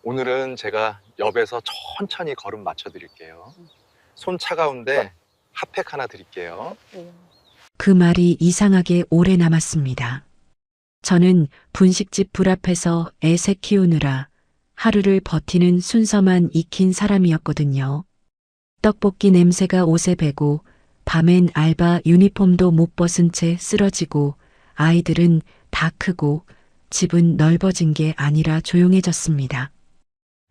오늘은 제가 옆에서 천천히 걸음 맞춰 드릴게요. 손 차가운데 핫팩 하나 드릴게요. 그 말이 이상하게 오래 남았습니다. 저는 분식집 불 앞에서 애새 키우느라 하루를 버티는 순서만 익힌 사람이었거든요. 떡볶이 냄새가 옷에 배고 밤엔 알바 유니폼도 못 벗은 채 쓰러지고 아이들은 다 크고 집은 넓어진 게 아니라 조용해졌습니다.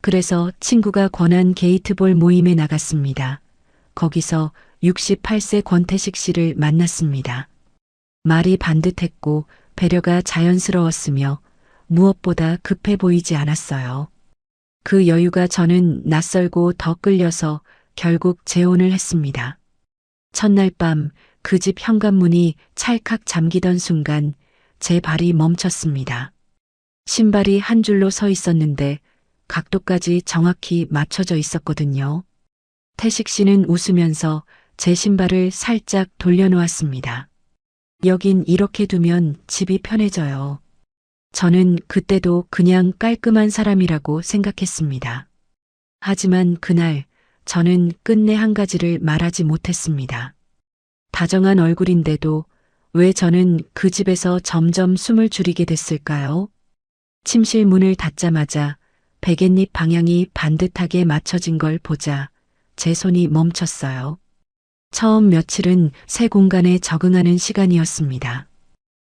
그래서 친구가 권한 게이트볼 모임에 나갔습니다. 거기서 68세 권태식 씨를 만났습니다. 말이 반듯했고 배려가 자연스러웠으며 무엇보다 급해 보이지 않았어요. 그 여유가 저는 낯설고 더 끌려서 결국 재혼을 했습니다. 첫날 밤 그 집 현관문이 찰칵 잠기던 순간 제 발이 멈췄습니다. 신발이 한 줄로 서 있었는데 각도까지 정확히 맞춰져 있었거든요. 태식 씨는 웃으면서 제 신발을 살짝 돌려놓았습니다. 여긴 이렇게 두면 집이 편해져요. 저는 그때도 그냥 깔끔한 사람이라고 생각했습니다. 하지만 그날 저는 끝내 한 가지를 말하지 못했습니다. 다정한 얼굴인데도 왜 저는 그 집에서 점점 숨을 줄이게 됐을까요? 침실 문을 닫자마자 베갯잎 방향이 반듯하게 맞춰진 걸 보자 제 손이 멈췄어요. 처음 며칠은 새 공간에 적응하는 시간이었습니다.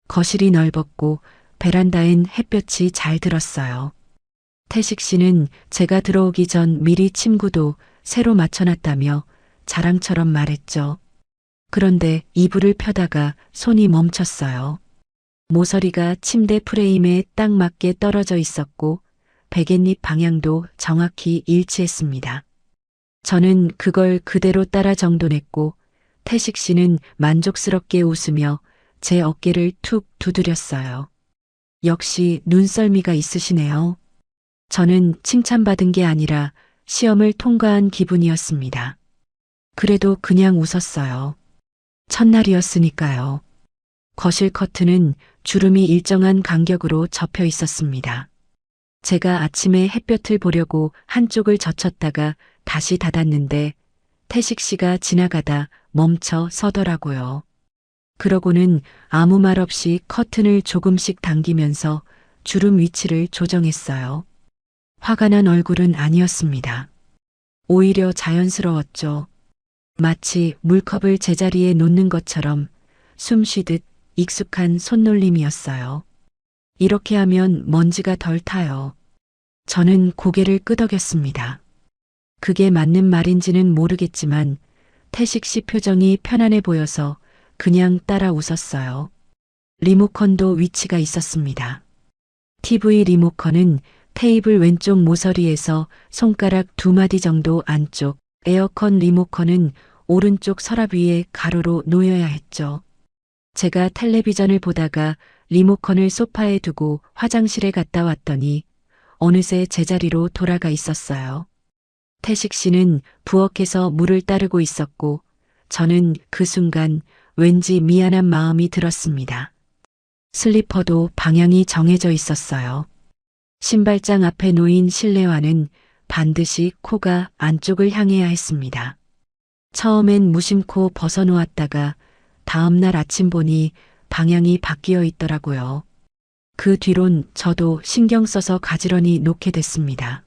거실이 넓었고 베란다엔 햇볕이 잘 들었어요. 태식 씨는 제가 들어오기 전 미리 침구도 새로 맞춰놨다며 자랑처럼 말했죠. 그런데 이불을 펴다가 손이 멈췄어요. 모서리가 침대 프레임에 딱 맞게 떨어져 있었고 베갯잎 방향도 정확히 일치했습니다. 저는 그걸 그대로 따라 정돈했고 태식 씨는 만족스럽게 웃으며 제 어깨를 툭 두드렸어요. 역시 눈썰미가 있으시네요. 저는 칭찬받은 게 아니라 시험을 통과한 기분이었습니다. 그래도 그냥 웃었어요. 첫날이었으니까요. 거실 커튼은 주름이 일정한 간격으로 접혀 있었습니다. 제가 아침에 햇볕을 보려고 한쪽을 젖혔다가 다시 닫았는데 태식 씨가 지나가다 멈춰 서더라고요. 그러고는 아무 말 없이 커튼을 조금씩 당기면서 주름 위치를 조정했어요. 화가 난 얼굴은 아니었습니다. 오히려 자연스러웠죠. 마치 물컵을 제자리에 놓는 것처럼 숨 쉬듯 익숙한 손놀림이었어요. 이렇게 하면 먼지가 덜 타요. 저는 고개를 끄덕였습니다. 그게 맞는 말인지는 모르겠지만 태식 씨 표정이 편안해 보여서 그냥 따라 웃었어요. 리모컨도 위치가 있었습니다. TV 리모컨은 테이블 왼쪽 모서리에서 손가락 2마디 정도 안쪽, 에어컨 리모컨은 오른쪽 서랍 위에 가로로 놓여야 했죠. 제가 텔레비전을 보다가 리모컨을 소파에 두고 화장실에 갔다 왔더니 어느새 제자리로 돌아가 있었어요. 태식 씨는 부엌에서 물을 따르고 있었고 저는 그 순간 왠지 미안한 마음이 들었습니다. 슬리퍼도 방향이 정해져 있었어요. 신발장 앞에 놓인 실내화는 반드시 코가 안쪽을 향해야 했습니다. 처음엔 무심코 벗어놓았다가 다음날 아침 보니 방향이 바뀌어 있더라고요. 그 뒤론 저도 신경 써서 가지런히 놓게 됐습니다.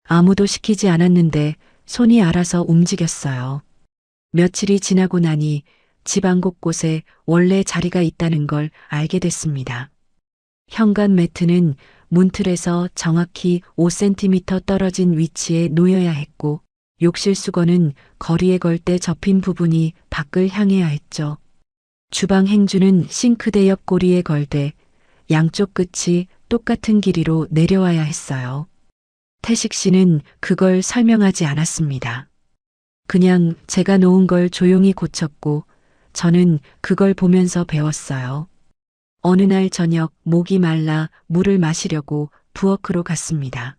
아무도 시키지 않았는데 손이 알아서 움직였어요. 며칠이 지나고 나니 집안 곳곳에 원래 자리가 있다는 걸 알게 됐습니다. 현관 매트는 문틀에서 정확히 5cm 떨어진 위치에 놓여야 했고 욕실 수건은 거리에 걸 때 접힌 부분이 밖을 향해야 했죠. 주방 행주는 싱크대 옆 고리에 걸대 양쪽 끝이 똑같은 길이로 내려와야 했어요. 태식 씨는 그걸 설명하지 않았습니다. 그냥 제가 놓은 걸 조용히 고쳤고 저는 그걸 보면서 배웠어요. 어느 날 저녁 목이 말라 물을 마시려고 부엌으로 갔습니다.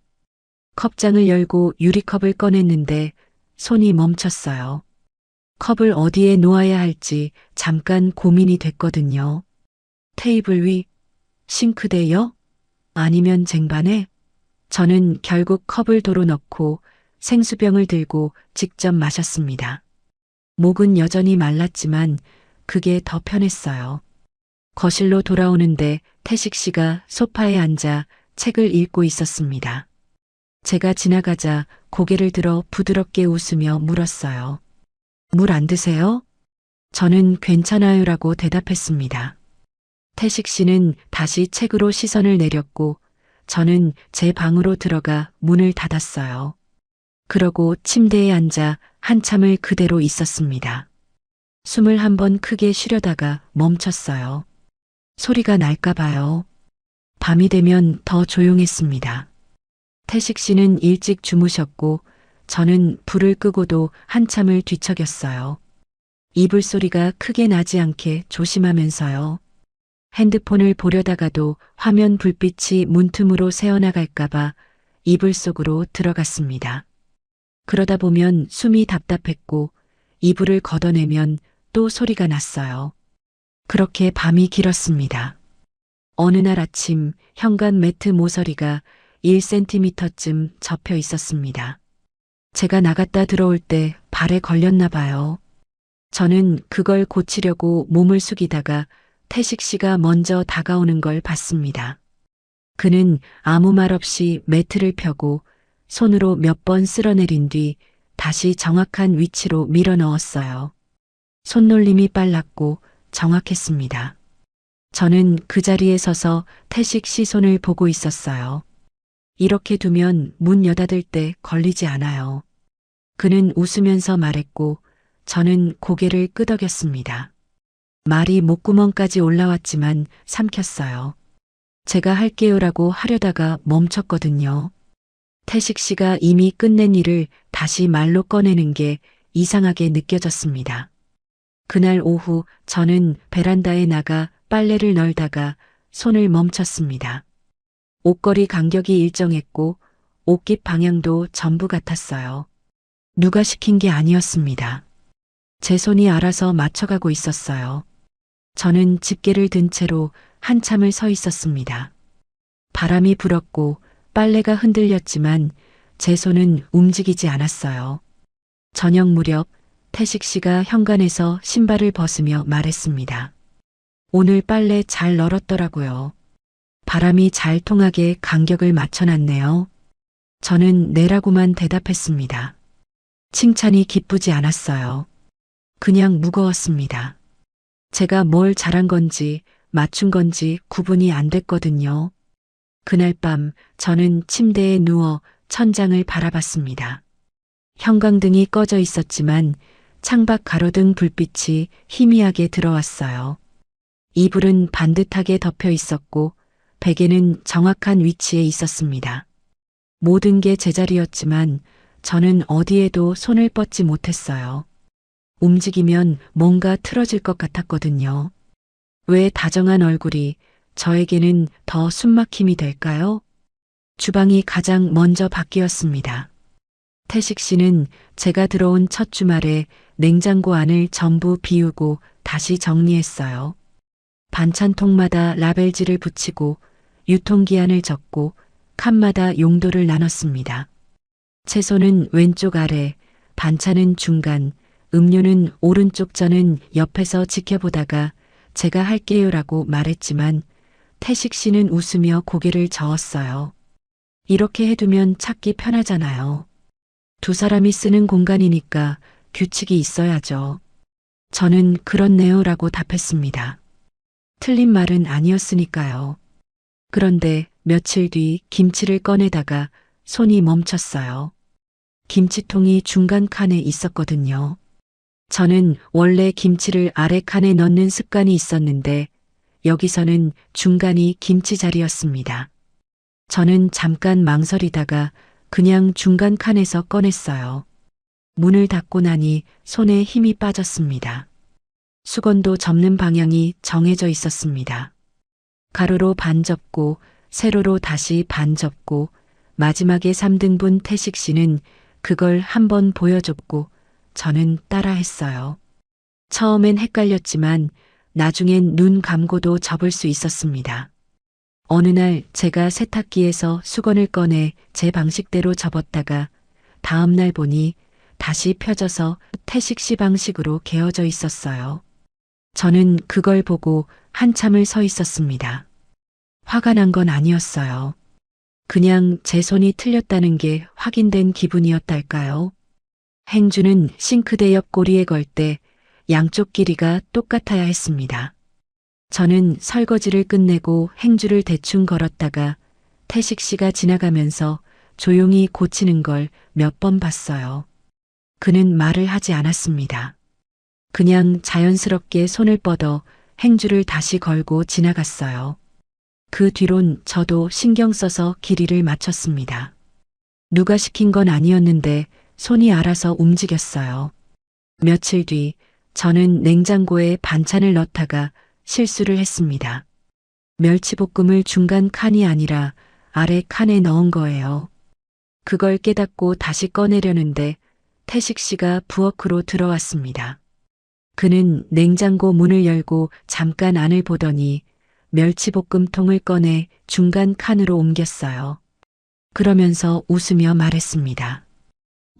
컵장을 열고 유리컵을 꺼냈는데 손이 멈췄어요. 컵을 어디에 놓아야 할지 잠깐 고민이 됐거든요. 테이블 위, 싱크대요? 아니면 쟁반에? 저는 결국 컵을 도로 넣고 생수병을 들고 직접 마셨습니다. 목은 여전히 말랐지만 그게 더 편했어요. 거실로 돌아오는데 태식 씨가 소파에 앉아 책을 읽고 있었습니다. 제가 지나가자 고개를 들어 부드럽게 웃으며 물었어요. 물 안 드세요? 저는 괜찮아요라고 대답했습니다. 태식 씨는 다시 책으로 시선을 내렸고 저는 제 방으로 들어가 문을 닫았어요. 그러고 침대에 앉아 한참을 그대로 있었습니다. 숨을 한번 크게 쉬려다가 멈췄어요. 소리가 날까 봐요. 밤이 되면 더 조용했습니다. 태식 씨는 일찍 주무셨고 저는 불을 끄고도 한참을 뒤척였어요. 이불 소리가 크게 나지 않게 조심하면서요. 핸드폰을 보려다가도 화면 불빛이 문틈으로 새어나갈까봐 이불 속으로 들어갔습니다. 그러다 보면 숨이 답답했고 이불을 걷어내면 또 소리가 났어요. 그렇게 밤이 길었습니다. 어느 날 아침 현관 매트 모서리가 1cm쯤 접혀 있었습니다. 제가 나갔다 들어올 때 발에 걸렸나 봐요. 저는 그걸 고치려고 몸을 숙이다가 태식 씨가 먼저 다가오는 걸 봤습니다. 그는 아무 말 없이 매트를 펴고 손으로 몇 번 쓸어내린 뒤 다시 정확한 위치로 밀어 넣었어요. 손놀림이 빨랐고 정확했습니다. 저는 그 자리에 서서 태식 씨 손을 보고 있었어요. 이렇게 두면 문 여닫을 때 걸리지 않아요. 그는 웃으면서 말했고 저는 고개를 끄덕였습니다. 말이 목구멍까지 올라왔지만 삼켰어요. 제가 할게요라고 하려다가 멈췄거든요. 태식 씨가 이미 끝낸 일을 다시 말로 꺼내는 게 이상하게 느껴졌습니다. 그날 오후 저는 베란다에 나가 빨래를 널다가 손을 멈췄습니다. 옷걸이 간격이 일정했고 옷깃 방향도 전부 같았어요. 누가 시킨 게 아니었습니다. 제 손이 알아서 맞춰가고 있었어요. 저는 집게를 든 채로 한참을 서 있었습니다. 바람이 불었고 빨래가 흔들렸지만 제 손은 움직이지 않았어요. 저녁 무렵 태식 씨가 현관에서 신발을 벗으며 말했습니다. 오늘 빨래 잘 널었더라고요. 바람이 잘 통하게 간격을 맞춰놨네요. 저는 네라고만 대답했습니다. 칭찬이 기쁘지 않았어요. 그냥 무거웠습니다. 제가 뭘 잘한 건지 맞춘 건지 구분이 안 됐거든요. 그날 밤 저는 침대에 누워 천장을 바라봤습니다. 형광등이 꺼져 있었지만 창밖 가로등 불빛이 희미하게 들어왔어요. 이불은 반듯하게 덮여 있었고 베개는 정확한 위치에 있었습니다. 모든 게 제자리였지만 저는 어디에도 손을 뻗지 못했어요. 움직이면 뭔가 틀어질 것 같았거든요. 왜 다정한 얼굴이 저에게는 더 숨막힘이 될까요? 주방이 가장 먼저 바뀌었습니다. 태식 씨는 제가 들어온 첫 주말에 냉장고 안을 전부 비우고 다시 정리했어요. 반찬통마다 라벨지를 붙이고 유통기한을 적고 칸마다 용도를 나눴습니다. 채소는 왼쪽 아래, 반찬은 중간, 음료는 오른쪽. 저는 옆에서 지켜보다가 제가 할게요라고 말했지만 태식 씨는 웃으며 고개를 저었어요. 이렇게 해두면 찾기 편하잖아요. 두 사람이 쓰는 공간이니까 규칙이 있어야죠. 저는 그렇네요라고 답했습니다. 틀린 말은 아니었으니까요. 그런데 며칠 뒤 김치를 꺼내다가 손이 멈췄어요. 김치통이 중간 칸에 있었거든요. 저는 원래 김치를 아래 칸에 넣는 습관이 있었는데 여기서는 중간이 김치 자리였습니다. 저는 잠깐 망설이다가 그냥 중간 칸에서 꺼냈어요. 문을 닫고 나니 손에 힘이 빠졌습니다. 수건도 접는 방향이 정해져 있었습니다. 가로로 반 접고 세로로 다시 반 접고 마지막에 3등분. 태식 씨는 그걸 한번 보여줬고 저는 따라했어요. 처음엔 헷갈렸지만 나중엔 눈 감고도 접을 수 있었습니다. 어느 날 제가 세탁기에서 수건을 꺼내 제 방식대로 접었다가 다음 날 보니 다시 펴져서 태식 씨 방식으로 개어져 있었어요. 저는 그걸 보고 한참을 서 있었습니다. 화가 난 건 아니었어요. 그냥 제 손이 틀렸다는 게 확인된 기분이었달까요? 행주는 싱크대 옆 고리에 걸 때 양쪽 길이가 똑같아야 했습니다. 저는 설거지를 끝내고 행주를 대충 걸었다가 태식 씨가 지나가면서 조용히 고치는 걸 몇 번 봤어요. 그는 말을 하지 않았습니다. 그냥 자연스럽게 손을 뻗어 행주를 다시 걸고 지나갔어요. 그 뒤론 저도 신경 써서 길이를 맞췄습니다. 누가 시킨 건 아니었는데 손이 알아서 움직였어요. 며칠 뒤 저는 냉장고에 반찬을 넣다가 실수를 했습니다. 멸치볶음을 중간 칸이 아니라 아래 칸에 넣은 거예요. 그걸 깨닫고 다시 꺼내려는데 태식 씨가 부엌으로 들어왔습니다. 그는 냉장고 문을 열고 잠깐 안을 보더니 멸치볶음통을 꺼내 중간 칸으로 옮겼어요. 그러면서 웃으며 말했습니다.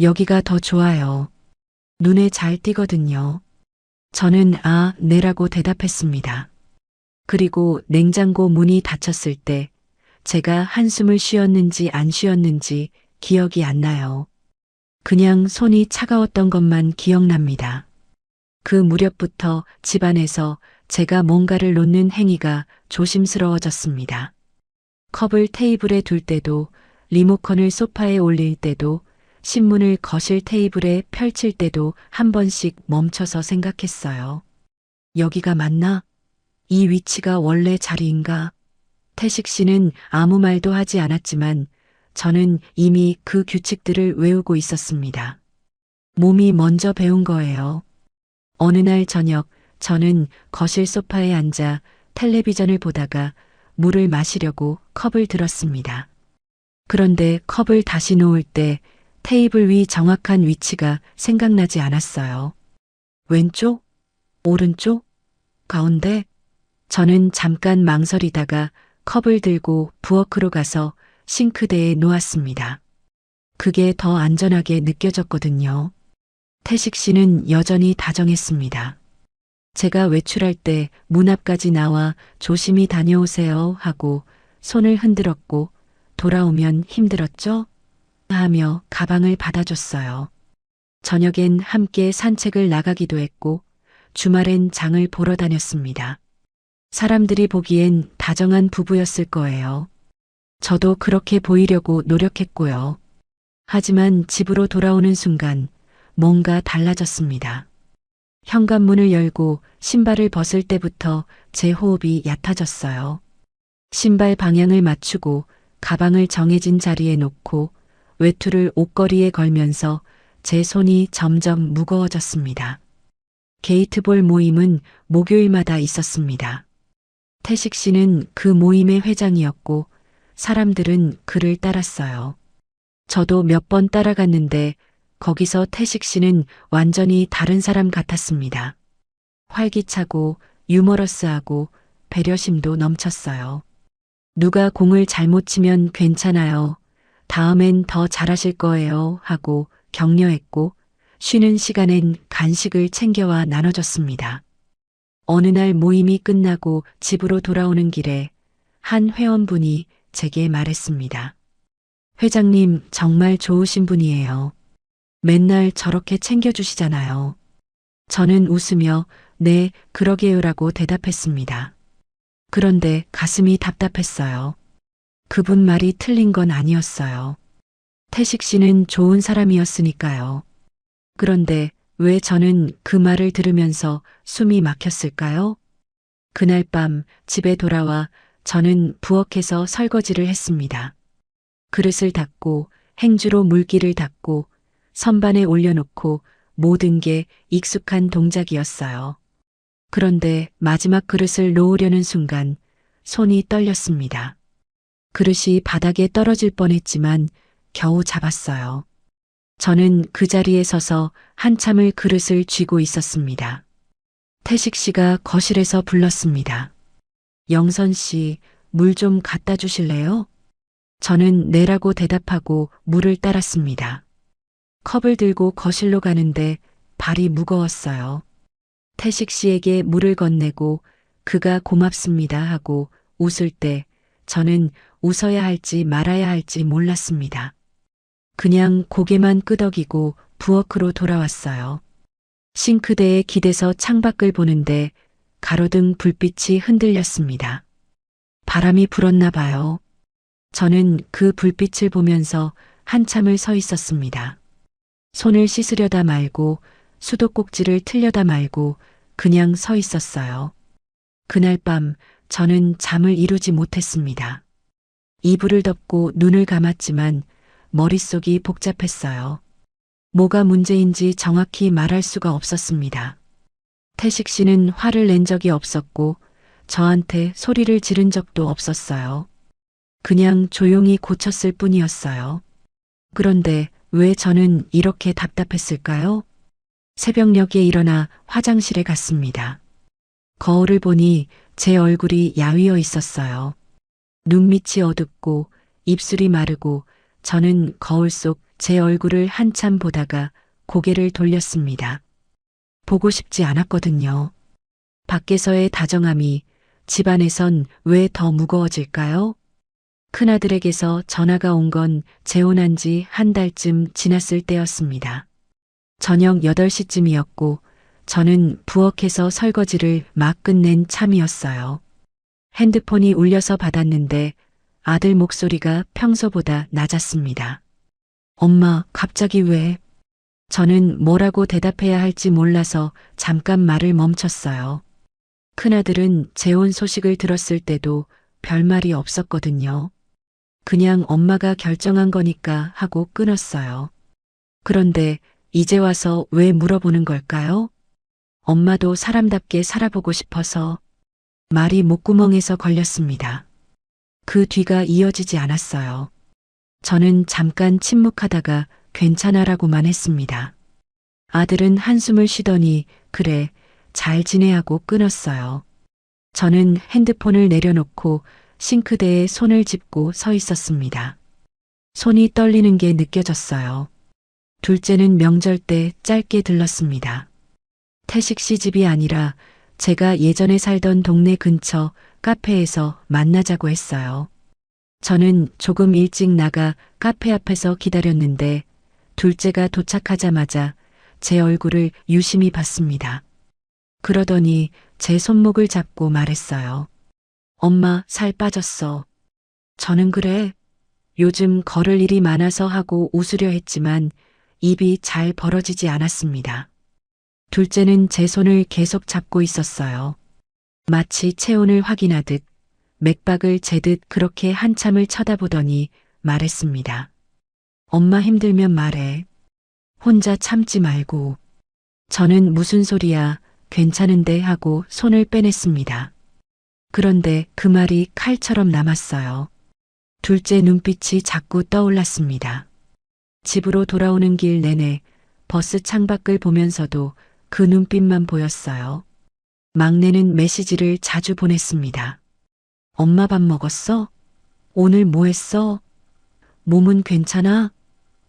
여기가 더 좋아요. 눈에 잘 띄거든요. 저는 네라고 대답했습니다. 그리고 냉장고 문이 닫혔을 때 제가 한숨을 쉬었는지 안 쉬었는지 기억이 안 나요. 그냥 손이 차가웠던 것만 기억납니다. 그 무렵부터 집안에서 제가 뭔가를 놓는 행위가 조심스러워졌습니다. 컵을 테이블에 둘 때도, 리모컨을 소파에 올릴 때도, 신문을 거실 테이블에 펼칠 때도 한 번씩 멈춰서 생각했어요. 여기가 맞나? 이 위치가 원래 자리인가? 태식 씨는 아무 말도 하지 않았지만 저는 이미 그 규칙들을 외우고 있었습니다. 몸이 먼저 배운 거예요. 어느 날 저녁 저는 거실 소파에 앉아 텔레비전을 보다가 물을 마시려고 컵을 들었습니다. 그런데 컵을 다시 놓을 때 테이블 위 정확한 위치가 생각나지 않았어요. 왼쪽? 오른쪽? 가운데? 저는 잠깐 망설이다가 컵을 들고 부엌으로 가서 싱크대에 놓았습니다. 그게 더 안전하게 느껴졌거든요. 태식 씨는 여전히 다정했습니다. 제가 외출할 때 문 앞까지 나와 조심히 다녀오세요 하고 손을 흔들었고 돌아오면 힘들었죠? 하며 가방을 받아줬어요. 저녁엔 함께 산책을 나가기도 했고 주말엔 장을 보러 다녔습니다. 사람들이 보기엔 다정한 부부였을 거예요. 저도 그렇게 보이려고 노력했고요. 하지만 집으로 돌아오는 순간 뭔가 달라졌습니다. 현관문을 열고 신발을 벗을 때부터 제 호흡이 얕아졌어요. 신발 방향을 맞추고 가방을 정해진 자리에 놓고 외투를 옷걸이에 걸면서 제 손이 점점 무거워졌습니다. 게이트볼 모임은 목요일마다 있었습니다. 태식 씨는 그 모임의 회장이었고 사람들은 그를 따랐어요. 저도 몇 번 따라갔는데 거기서 태식 씨는 완전히 다른 사람 같았습니다. 활기차고 유머러스하고 배려심도 넘쳤어요. 누가 공을 잘못 치면 괜찮아요. 다음엔 더 잘하실 거예요 하고 격려했고 쉬는 시간엔 간식을 챙겨와 나눠줬습니다. 어느 날 모임이 끝나고 집으로 돌아오는 길에 한 회원분이 제게 말했습니다. 회장님 정말 좋으신 분이에요. 맨날 저렇게 챙겨주시잖아요. 저는 웃으며 네, 그러게요라고 대답했습니다. 그런데 가슴이 답답했어요. 그분 말이 틀린 건 아니었어요. 태식 씨는 좋은 사람이었으니까요. 그런데 왜 저는 그 말을 들으면서 숨이 막혔을까요? 그날 밤 집에 돌아와 저는 부엌에서 설거지를 했습니다. 그릇을 닦고 행주로 물기를 닦고 선반에 올려놓고 모든 게 익숙한 동작이었어요. 그런데 마지막 그릇을 놓으려는 순간 손이 떨렸습니다. 그릇이 바닥에 떨어질 뻔했지만 겨우 잡았어요. 저는 그 자리에 서서 한참을 그릇을 쥐고 있었습니다. 태식 씨가 거실에서 불렀습니다. 영선 씨, 물 좀 갖다 주실래요? 저는 네라고 대답하고 물을 따랐습니다. 컵을 들고 거실로 가는데 발이 무거웠어요. 태식 씨에게 물을 건네고 그가 고맙습니다 하고 웃을 때 저는 웃어야 할지 말아야 할지 몰랐습니다. 그냥 고개만 끄덕이고 부엌으로 돌아왔어요. 싱크대에 기대서 창밖을 보는데 가로등 불빛이 흔들렸습니다. 바람이 불었나 봐요. 저는 그 불빛을 보면서 한참을 서 있었습니다. 손을 씻으려다 말고 수도꼭지를 틀려다 말고 그냥 서 있었어요. 그날 밤 저는 잠을 이루지 못했습니다. 이불을 덮고 눈을 감았지만 머릿속이 복잡했어요. 뭐가 문제인지 정확히 말할 수가 없었습니다. 태식 씨는 화를 낸 적이 없었고 저한테 소리를 지른 적도 없었어요. 그냥 조용히 고쳤을 뿐이었어요. 그런데 왜 저는 이렇게 답답했을까요? 새벽녘에 일어나 화장실에 갔습니다. 거울을 보니 제 얼굴이 야위어 있었어요. 눈밑이 어둡고 입술이 마르고 저는 거울 속 제 얼굴을 한참 보다가 고개를 돌렸습니다. 보고 싶지 않았거든요. 밖에서의 다정함이 집안에선 왜 더 무거워질까요? 큰아들에게서 전화가 온 건 재혼한 지 한 달쯤 지났을 때였습니다. 저녁 8시쯤이었고 저는 부엌에서 설거지를 막 끝낸 참이었어요. 핸드폰이 울려서 받았는데 아들 목소리가 평소보다 낮았습니다. 엄마, 갑자기 왜? 저는 뭐라고 대답해야 할지 몰라서 잠깐 말을 멈췄어요. 큰아들은 재혼 소식을 들었을 때도 별말이 없었거든요. 그냥 엄마가 결정한 거니까 하고 끊었어요. 그런데 이제 와서 왜 물어보는 걸까요? 엄마도 사람답게 살아보고 싶어서. 말이 목구멍에서 걸렸습니다. 그 뒤가 이어지지 않았어요. 저는 잠깐 침묵하다가 괜찮아라고만 했습니다. 아들은 한숨을 쉬더니 그래, 잘 지내 하고 끊었어요. 저는 핸드폰을 내려놓고 싱크대에 손을 짚고 서 있었습니다. 손이 떨리는 게 느껴졌어요. 둘째는 명절 때 짧게 들렀습니다. 태식 씨 집이 아니라 제가 예전에 살던 동네 근처 카페에서 만나자고 했어요. 저는 조금 일찍 나가 카페 앞에서 기다렸는데 둘째가 도착하자마자 제 얼굴을 유심히 봤습니다. 그러더니 제 손목을 잡고 말했어요. 엄마, 살 빠졌어. 저는 그래. 요즘 걸을 일이 많아서 하고 웃으려 했지만 입이 잘 벌어지지 않았습니다. 둘째는 제 손을 계속 잡고 있었어요. 마치 체온을 확인하듯 맥박을 재듯 그렇게 한참을 쳐다보더니 말했습니다. 엄마 힘들면 말해. 혼자 참지 말고. 저는 무슨 소리야, 괜찮은데 하고 손을 빼냈습니다. 그런데 그 말이 칼처럼 남았어요. 둘째 눈빛이 자꾸 떠올랐습니다. 집으로 돌아오는 길 내내 버스 창밖을 보면서도 그 눈빛만 보였어요. 막내는 메시지를 자주 보냈습니다. 엄마 밥 먹었어? 오늘 뭐 했어? 몸은 괜찮아?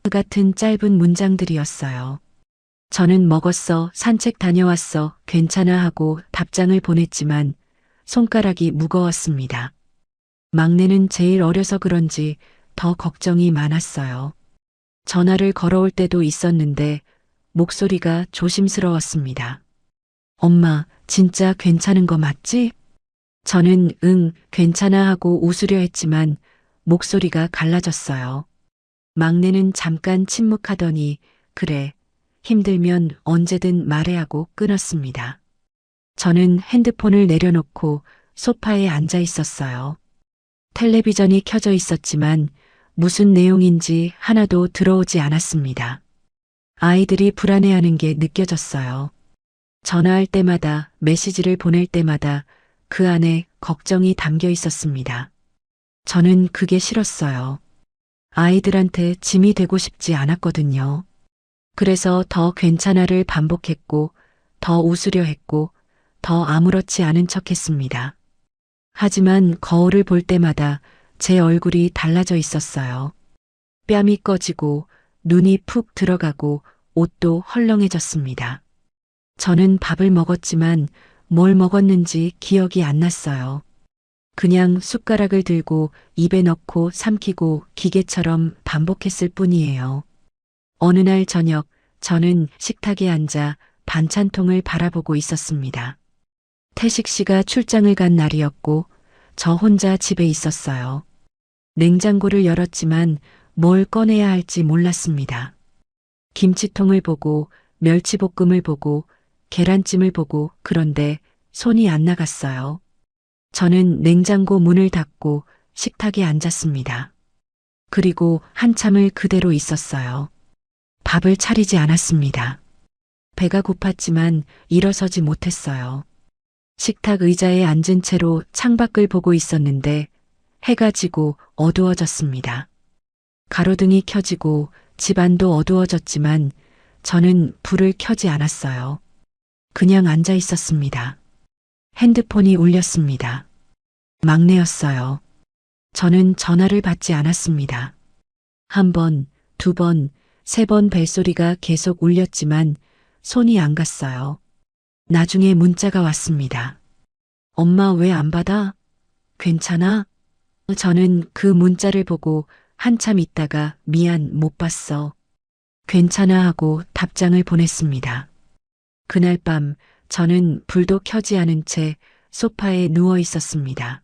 그 같은 짧은 문장들이었어요. 저는 먹었어, 산책 다녀왔어, 괜찮아 하고 답장을 보냈지만 손가락이 무거웠습니다. 막내는 제일 어려서 그런지 더 걱정이 많았어요. 전화를 걸어올 때도 있었는데 목소리가 조심스러웠습니다. 엄마, 진짜 괜찮은 거 맞지? 저는 응, 괜찮아 하고 웃으려 했지만 목소리가 갈라졌어요. 막내는 잠깐 침묵하더니 그래, 힘들면 언제든 말해 하고 끊었습니다. 저는 핸드폰을 내려놓고 소파에 앉아 있었어요. 텔레비전이 켜져 있었지만 무슨 내용인지 하나도 들어오지 않았습니다. 아이들이 불안해하는 게 느껴졌어요. 전화할 때마다 메시지를 보낼 때마다 그 안에 걱정이 담겨 있었습니다. 저는 그게 싫었어요. 아이들한테 짐이 되고 싶지 않았거든요. 그래서 더 괜찮아를 반복했고, 더 웃으려 했고, 더 아무렇지 않은 척 했습니다. 하지만 거울을 볼 때마다 제 얼굴이 달라져 있었어요. 뺨이 꺼지고 눈이 푹 들어가고 옷도 헐렁해졌습니다. 저는 밥을 먹었지만 뭘 먹었는지 기억이 안 났어요. 그냥 숟가락을 들고 입에 넣고 삼키고 기계처럼 반복했을 뿐이에요. 어느 날 저녁, 저는 식탁에 앉아 반찬통을 바라보고 있었습니다. 태식 씨가 출장을 간 날이었고 저 혼자 집에 있었어요. 냉장고를 열었지만 뭘 꺼내야 할지 몰랐습니다. 김치통을 보고 멸치볶음을 보고 계란찜을 보고 그런데 손이 안 나갔어요. 저는 냉장고 문을 닫고 식탁에 앉았습니다. 그리고 한참을 그대로 있었어요. 밥을 차리지 않았습니다. 배가 고팠지만 일어서지 못했어요. 식탁 의자에 앉은 채로 창밖을 보고 있었는데 해가 지고 어두워졌습니다. 가로등이 켜지고 집안도 어두워졌지만 저는 불을 켜지 않았어요. 그냥 앉아 있었습니다. 핸드폰이 울렸습니다. 막내였어요. 저는 전화를 받지 않았습니다. 한 번, 두 번, 세 번 벨소리가 계속 울렸지만 손이 안 갔어요. 나중에 문자가 왔습니다. 엄마 왜 안 받아? 괜찮아? 저는 그 문자를 보고 한참 있다가 미안 못 봤어. 괜찮아 하고 답장을 보냈습니다. 그날 밤 저는 불도 켜지 않은 채 소파에 누워 있었습니다.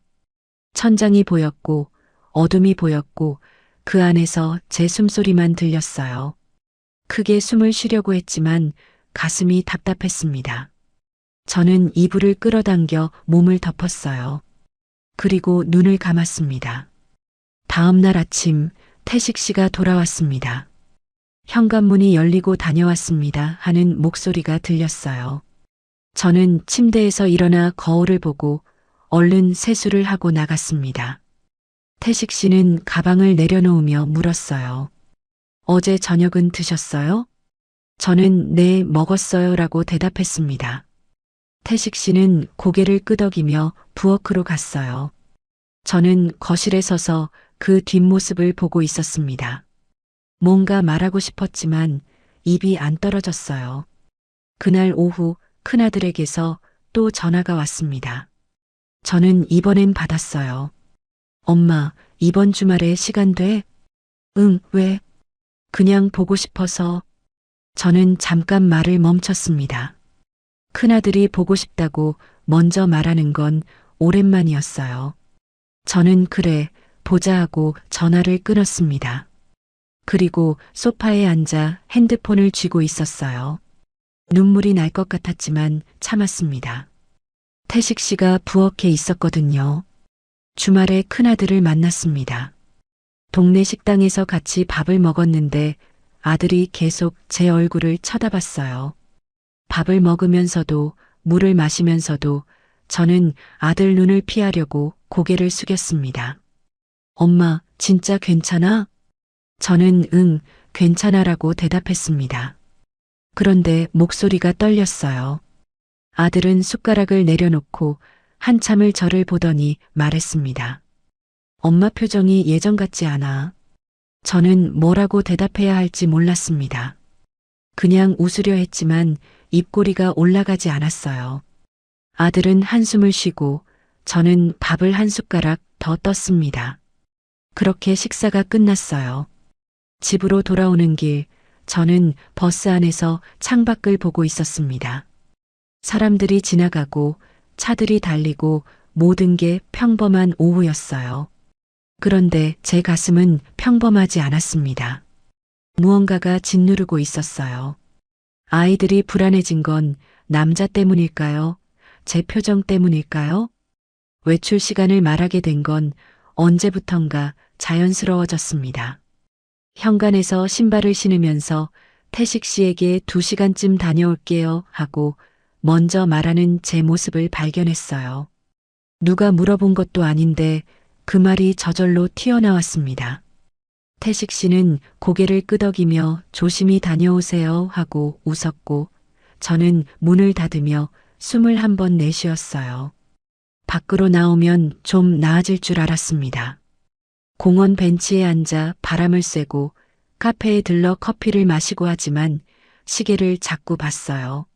천장이 보였고 어둠이 보였고 그 안에서 제 숨소리만 들렸어요. 크게 숨을 쉬려고 했지만 가슴이 답답했습니다. 저는 이불을 끌어당겨 몸을 덮었어요. 그리고 눈을 감았습니다. 다음 날 아침 태식 씨가 돌아왔습니다. 현관문이 열리고 다녀왔습니다 하는 목소리가 들렸어요. 저는 침대에서 일어나 거울을 보고 얼른 세수를 하고 나갔습니다. 태식 씨는 가방을 내려놓으며 물었어요. 어제 저녁은 드셨어요? 저는 네, 먹었어요 라고 대답했습니다. 태식 씨는 고개를 끄덕이며 부엌으로 갔어요. 저는 거실에 서서 그 뒷모습을 보고 있었습니다. 뭔가 말하고 싶었지만 입이 안 떨어졌어요. 그날 오후 큰아들에게서 또 전화가 왔습니다. 저는 이번엔 받았어요. 엄마, 이번 주말에 시간 돼? 응, 왜? 그냥 보고 싶어서. 저는 잠깐 말을 멈췄습니다. 큰아들이 보고 싶다고 먼저 말하는 건 오랜만이었어요. 저는 그래, 보자 하고 전화를 끊었습니다. 그리고 소파에 앉아 핸드폰을 쥐고 있었어요. 눈물이 날 것 같았지만 참았습니다. 태식 씨가 부엌에 있었거든요. 주말에 큰아들을 만났습니다. 동네 식당에서 같이 밥을 먹었는데 아들이 계속 제 얼굴을 쳐다봤어요. 밥을 먹으면서도 물을 마시면서도 저는 아들 눈을 피하려고 고개를 숙였습니다. 엄마, 진짜 괜찮아? 저는 응, 괜찮아라고 대답했습니다. 그런데 목소리가 떨렸어요. 아들은 숟가락을 내려놓고 한참을 저를 보더니 말했습니다. 엄마 표정이 예전 같지 않아. 저는 뭐라고 대답해야 할지 몰랐습니다. 그냥 웃으려 했지만 입꼬리가 올라가지 않았어요. 아들은 한숨을 쉬고 저는 밥을 한 숟가락 더 떴습니다. 그렇게 식사가 끝났어요. 집으로 돌아오는 길, 저는 버스 안에서 창밖을 보고 있었습니다. 사람들이 지나가고 차들이 달리고 모든 게 평범한 오후였어요. 그런데 제 가슴은 평범하지 않았습니다. 무언가가 짓누르고 있었어요. 아이들이 불안해진 건 남자 때문일까요? 제 표정 때문일까요? 외출 시간을 말하게 된 건 언제부턴가 자연스러워졌습니다. 현관에서 신발을 신으면서 태식 씨에게 2시간쯤 다녀올게요 하고 먼저 말하는 제 모습을 발견했어요. 누가 물어본 것도 아닌데 그 말이 저절로 튀어나왔습니다. 태식 씨는 고개를 끄덕이며 조심히 다녀오세요 하고 웃었고 저는 문을 닫으며 숨을 한 번 내쉬었어요. 밖으로 나오면 좀 나아질 줄 알았습니다. 공원 벤치에 앉아 바람을 쐬고 카페에 들러 커피를 마시고 하지만 시계를 자꾸 봤어요.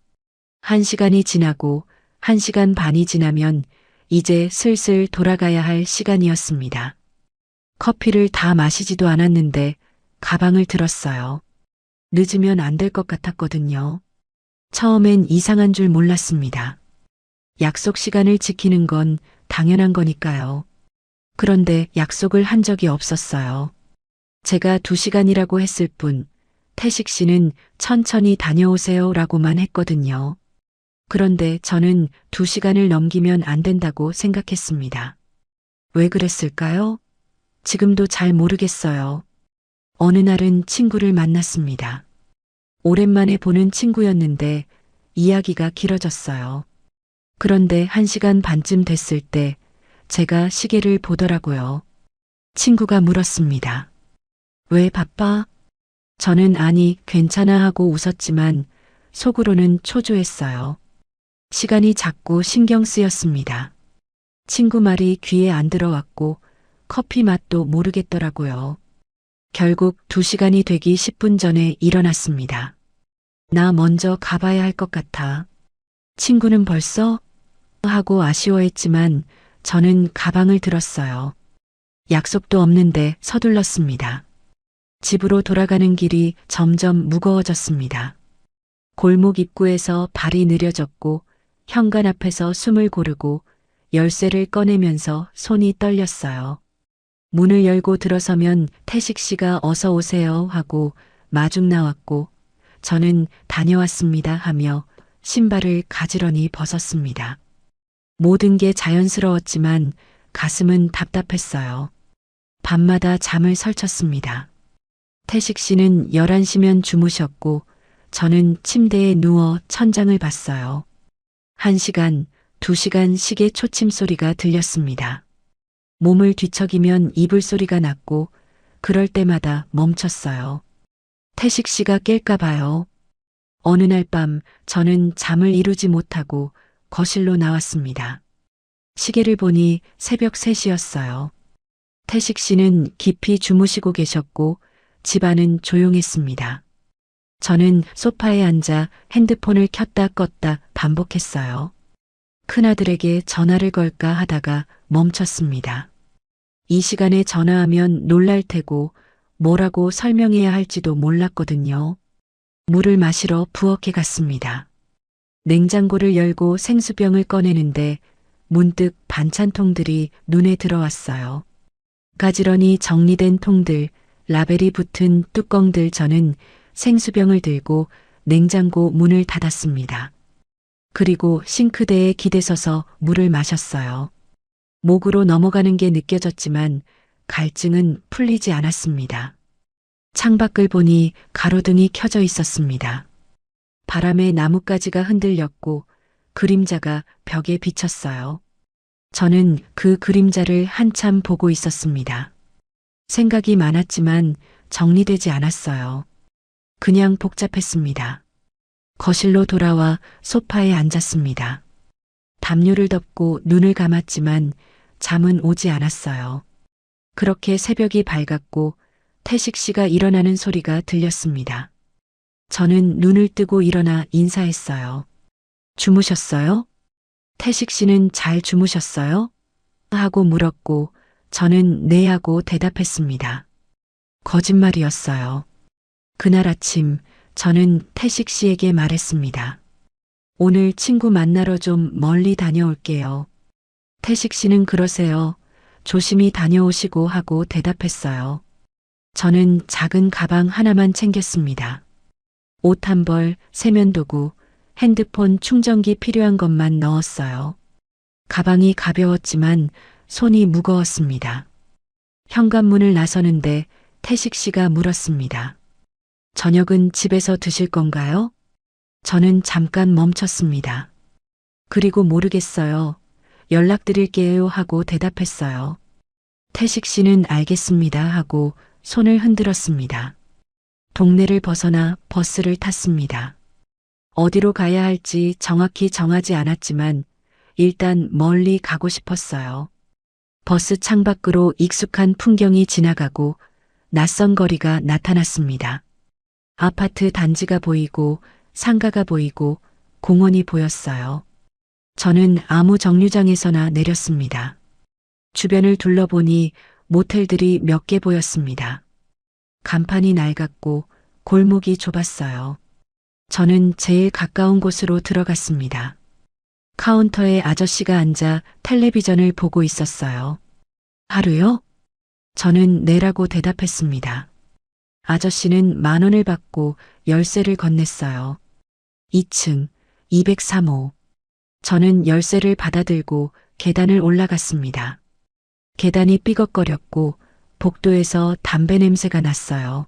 1시간이 지나고 1시간 반이 지나면 이제 슬슬 돌아가야 할 시간이었습니다. 커피를 다 마시지도 않았는데 가방을 들었어요. 늦으면 안 될 것 같았거든요. 처음엔 이상한 줄 몰랐습니다. 약속 시간을 지키는 건 당연한 거니까요. 그런데 약속을 한 적이 없었어요. 제가 2시간이라고 했을 뿐 태식 씨는 천천히 다녀오세요 라고만 했거든요. 그런데 저는 2시간을 넘기면 안 된다고 생각했습니다. 왜 그랬을까요? 지금도 잘 모르겠어요. 어느 날은 친구를 만났습니다. 오랜만에 보는 친구였는데 이야기가 길어졌어요. 그런데 1시간 반쯤 됐을 때 제가 시계를 보더라고요. 친구가 물었습니다. 왜 바빠? 저는 아니, 괜찮아 하고 웃었지만 속으로는 초조했어요. 시간이 자꾸 신경 쓰였습니다. 친구 말이 귀에 안 들어왔고 커피 맛도 모르겠더라고요. 결국 2시간이 되기 10분 전에 일어났습니다. 나 먼저 가봐야 할 것 같아. 친구는 벌써? 하고 아쉬워했지만 저는 가방을 들었어요. 약속도 없는데 서둘렀습니다. 집으로 돌아가는 길이 점점 무거워졌습니다. 골목 입구에서 발이 느려졌고 현관 앞에서 숨을 고르고 열쇠를 꺼내면서 손이 떨렸어요. 문을 열고 들어서면 태식 씨가 어서 오세요 하고 마중 나왔고 저는 다녀왔습니다 하며 신발을 가지런히 벗었습니다. 모든 게 자연스러웠지만 가슴은 답답했어요. 밤마다 잠을 설쳤습니다. 태식 씨는 11시면 주무셨고 저는 침대에 누워 천장을 봤어요. 1시간, 2시간 시계 초침 소리가 들렸습니다. 몸을 뒤척이면 이불 소리가 났고 그럴 때마다 멈췄어요. 태식 씨가 깰까 봐요. 어느 날 밤 저는 잠을 이루지 못하고 거실로 나왔습니다. 시계를 보니 새벽 3시였어요. 태식 씨는 깊이 주무시고 계셨고 집안은 조용했습니다. 저는 소파에 앉아 핸드폰을 켰다 껐다 반복했어요. 큰아들에게 전화를 걸까 하다가 멈췄습니다. 이 시간에 전화하면 놀랄 테고 뭐라고 설명해야 할지도 몰랐거든요. 물을 마시러 부엌에 갔습니다. 냉장고를 열고 생수병을 꺼내는데 문득 반찬통들이 눈에 들어왔어요. 가지런히 정리된 통들, 라벨이 붙은 뚜껑들. 저는 생수병을 들고 냉장고 문을 닫았습니다. 그리고 싱크대에 기대서서 물을 마셨어요. 목으로 넘어가는 게 느껴졌지만 갈증은 풀리지 않았습니다. 창밖을 보니 가로등이 켜져 있었습니다. 바람에 나뭇가지가 흔들렸고 그림자가 벽에 비쳤어요. 저는 그 그림자를 한참 보고 있었습니다. 생각이 많았지만 정리되지 않았어요. 그냥 복잡했습니다. 거실로 돌아와 소파에 앉았습니다. 담요를 덮고 눈을 감았지만 잠은 오지 않았어요. 그렇게 새벽이 밝았고 태식 씨가 일어나는 소리가 들렸습니다. 저는 눈을 뜨고 일어나 인사했어요. 주무셨어요? 태식 씨는 잘 주무셨어요? 하고 물었고 저는 네 하고 대답했습니다. 거짓말이었어요. 그날 아침 저는 태식 씨에게 말했습니다. 오늘 친구 만나러 좀 멀리 다녀올게요. 태식 씨는 그러세요. 조심히 다녀오시고 하고 대답했어요. 저는 작은 가방 하나만 챙겼습니다. 옷 한 벌, 세면도구, 핸드폰 충전기 필요한 것만 넣었어요. 가방이 가벼웠지만 손이 무거웠습니다. 현관문을 나서는데 태식 씨가 물었습니다. 저녁은 집에서 드실 건가요? 저는 잠깐 멈췄습니다. 그리고 모르겠어요. 연락드릴게요 하고 대답했어요. 태식 씨는 알겠습니다 하고 손을 흔들었습니다. 동네를 벗어나 버스를 탔습니다. 어디로 가야 할지 정확히 정하지 않았지만 일단 멀리 가고 싶었어요. 버스 창밖으로 익숙한 풍경이 지나가고 낯선 거리가 나타났습니다. 아파트 단지가 보이고 상가가 보이고 공원이 보였어요. 저는 아무 정류장에서나 내렸습니다. 주변을 둘러보니 모텔들이 몇 개 보였습니다. 간판이 낡았고 골목이 좁았어요. 저는 제일 가까운 곳으로 들어갔습니다. 카운터에 아저씨가 앉아 텔레비전을 보고 있었어요. 하루요? 저는 네라고 대답했습니다. 아저씨는 10,000원을 받고 열쇠를 건넸어요. 2층 203호. 저는 열쇠를 받아들고 계단을 올라갔습니다. 계단이 삐걱거렸고 복도에서 담배 냄새가 났어요.